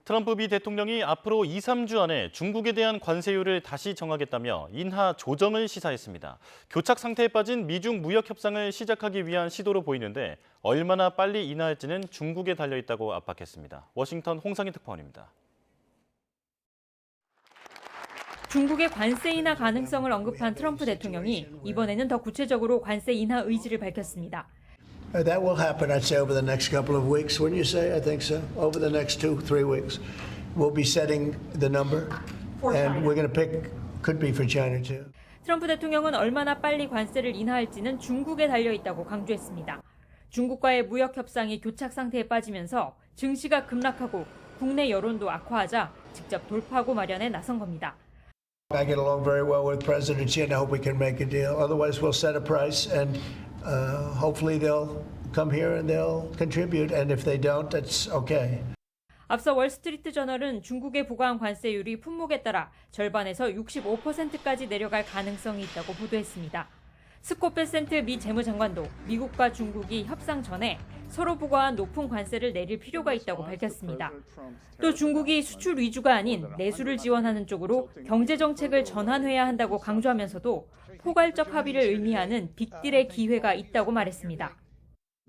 트럼프 미 대통령이 앞으로 2, 3주 안에 중국에 대한 관세율을 다시 정하겠다며 인하 조정을 시사했습니다. 교착 상태에 빠진 미중 무역 협상을 시작하기 위한 시도로 보이는데 얼마나 빨리 인하할지는 중국에 달려있다고 압박했습니다. 워싱턴 홍상희 특파원입니다. 중국의 관세 인하 가능성을 언급한 트럼프 대통령이 이번에는 더 구체적으로 관세 인하 의지를 밝혔습니다. That will happen, I'd say, over the next couple of weeks. Wouldn't you say? I think so. Over the next 2-3 weeks, we'll be setting the number, and we're going to pick. Could be for China too. 트럼프 대통령은 얼마나 빨리 관세를 인하할지는 중국에 달려 있다고 강조했습니다. 중국과의 무역 협상이 교착 상태에 빠지면서 증시가 급락하고 국내 여론도 악화하자 직접 돌파구 마련에 나선 겁니다. I get along very well with President Xi, and I hope we can make a deal. Otherwise, we'll set a price, and hopefully they'll come here and they'll contribute. And if they don't, that's okay. 앞서 월스트리트 저널은 중국의 부과한 관세율이 품목에 따라 절반에서 65%까지 내려갈 가능성이 있다고 보도했습니다. 스콧 베센트 미 재무장관도 미국과 중국이 협상 전에 서로 부과한 높은 관세를 내릴 필요가 있다고 밝혔습니다. 또 중국이 수출 위주가 아닌 내수를 지원하는 쪽으로 경제 정책을 전환해야 한다고 강조하면서도 포괄적 합의를 의미하는 빅딜의 기회가 있다고 말했습니다.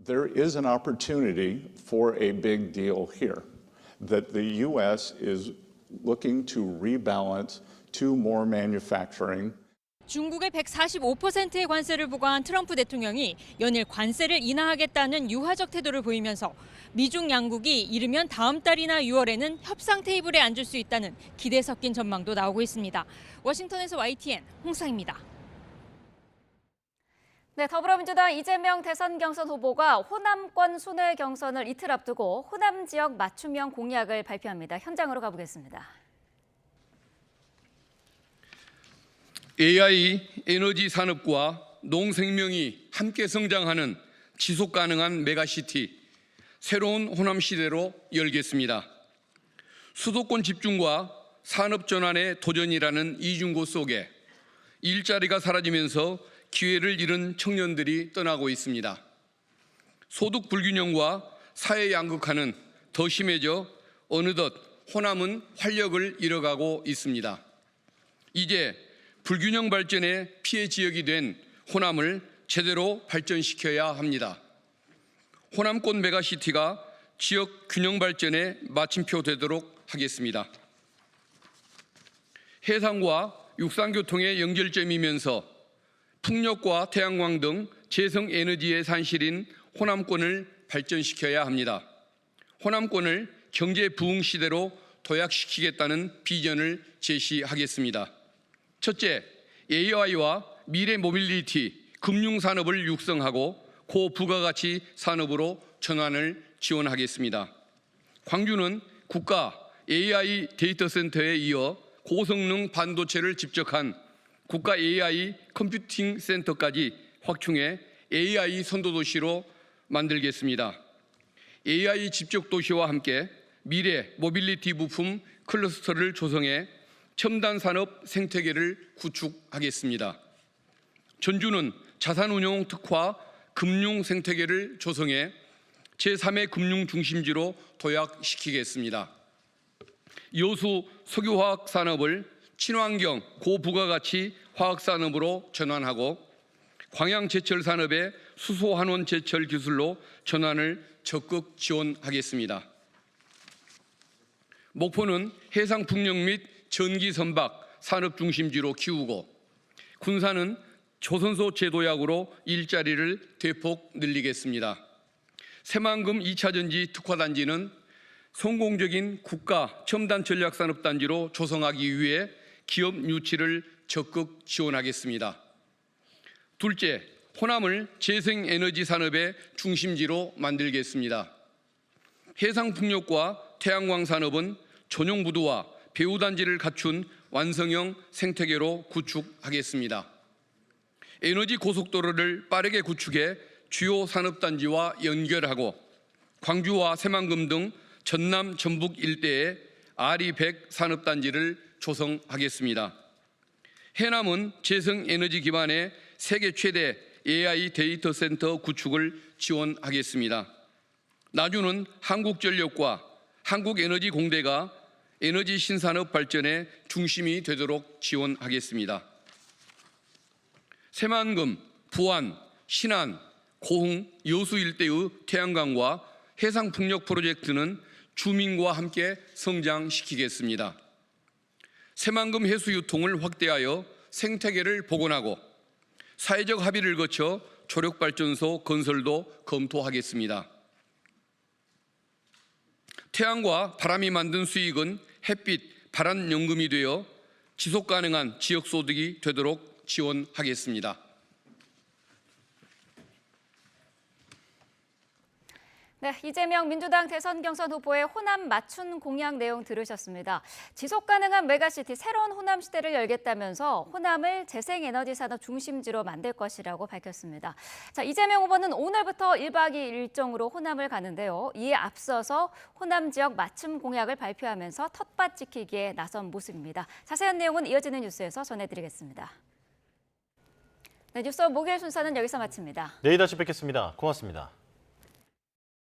There is an opportunity for a big deal here. That the U.S. is looking to rebalance to more manufacturing. 중국에 145%의 관세를 부과한 트럼프 대통령이 연일 관세를 인하하겠다는 유화적 태도를 보이면서 미중 양국이 이르면 다음 달이나 6월에는 협상 테이블에 앉을 수 있다는 기대 섞인 전망도 나오고 있습니다. 워싱턴에서 YTN 홍상입니다. 네, 더불어민주당 이재명 대선 경선 후보가 호남권 순회 경선을 이틀 앞두고 호남 지역 맞춤형 공약을 발표합니다. 현장으로 가보겠습니다. AI 에너지 산업과 농생명이 함께 성장하는 지속 가능한 메가시티, 새로운 호남 시대로 열겠습니다. 수도권 집중과 산업 전환의 도전이라는 이중고 속에 일자리가 사라지면서 기회를 잃은 청년들이 떠나고 있습니다. 소득 불균형과 사회 양극화는 더 심해져 어느덧 호남은 활력을 잃어가고 있습니다. 이제 불균형 발전의 피해 지역이 된 호남을 제대로 발전시켜야 합니다. 호남권 메가시티가 지역 균형 발전의 마침표 되도록 하겠습니다. 해상과 육상교통의 연결점이면서 풍력과 태양광 등 재생에너지의 산실인 호남권을 발전시켜야 합니다. 호남권을 경제 부흥 시대로 도약시키겠다는 비전을 제시하겠습니다. 첫째, AI와 미래 모빌리티, 금융산업을 육성하고 고부가가치 산업으로 전환을 지원하겠습니다. 광주는 국가 AI 데이터 센터에 이어 고성능 반도체를 집적한 국가 AI 컴퓨팅 센터까지 확충해 AI 선도도시로 만들겠습니다. AI 집적 도시와 함께 미래 모빌리티 부품 클러스터를 조성해 첨단 산업 생태계를 구축하겠습니다. 전주는 자산운용 특화 금융 생태계를 조성해 제3의 금융 중심지로 도약시키겠습니다. 여수 석유화학 산업을 친환경 고부가가치 화학산업으로 전환하고 광양제철 산업의 수소환원 제철 기술로 전환을 적극 지원하겠습니다. 목포는 해상 풍력 및 전기 선박 산업 중심지로 키우고 군산은 조선소 제도약으로 일자리를 대폭 늘리겠습니다. 새만금 2차전지 특화단지는 성공적인 국가 첨단 전략산업단지로 조성하기 위해 기업 유치를 적극 지원하겠습니다. 둘째, 호남을 재생에너지 산업의 중심지로 만들겠습니다. 해상풍력과 태양광 산업은 전용부두와 배후단지를 갖춘 완성형 생태계로 구축하겠습니다. 에너지 고속도로를 빠르게 구축해 주요 산업단지와 연결하고 광주와 새만금 등 전남 전북 일대에 RE100 산업단지를 조성하겠습니다. 해남은 재생에너지 기반의 세계 최대 AI 데이터 센터 구축을 지원하겠습니다. 나주는 한국전력과 한국에너지공대가 에너지 신산업 발전의 중심이 되도록 지원하겠습니다. 새만금, 부안, 신안, 고흥, 여수 일대의 태양광과 해상풍력 프로젝트는 주민과 함께 성장시키겠습니다. 새만금 해수유통을 확대하여 생태계를 복원하고 사회적 합의를 거쳐 조력발전소 건설도 검토하겠습니다. 태양과 바람이 만든 수익은 햇빛, 발안연금이 되어 지속가능한 지역소득이 되도록 지원하겠습니다. 네, 이재명 민주당 대선 경선 후보의 호남 맞춤 공약 내용 들으셨습니다. 지속가능한 메가시티 새로운 호남 시대를 열겠다면서 호남을 재생에너지 산업 중심지로 만들 것이라고 밝혔습니다. 자, 이재명 후보는 오늘부터 1박 2일 일정으로 호남을 가는데요. 이에 앞서서 호남 지역 맞춤 공약을 발표하면서 텃밭 지키기에 나선 모습입니다. 자세한 내용은 이어지는 뉴스에서 전해드리겠습니다. 네, 뉴스 목요일 순서는 여기서 마칩니다. 내일 다시 뵙겠습니다. 고맙습니다.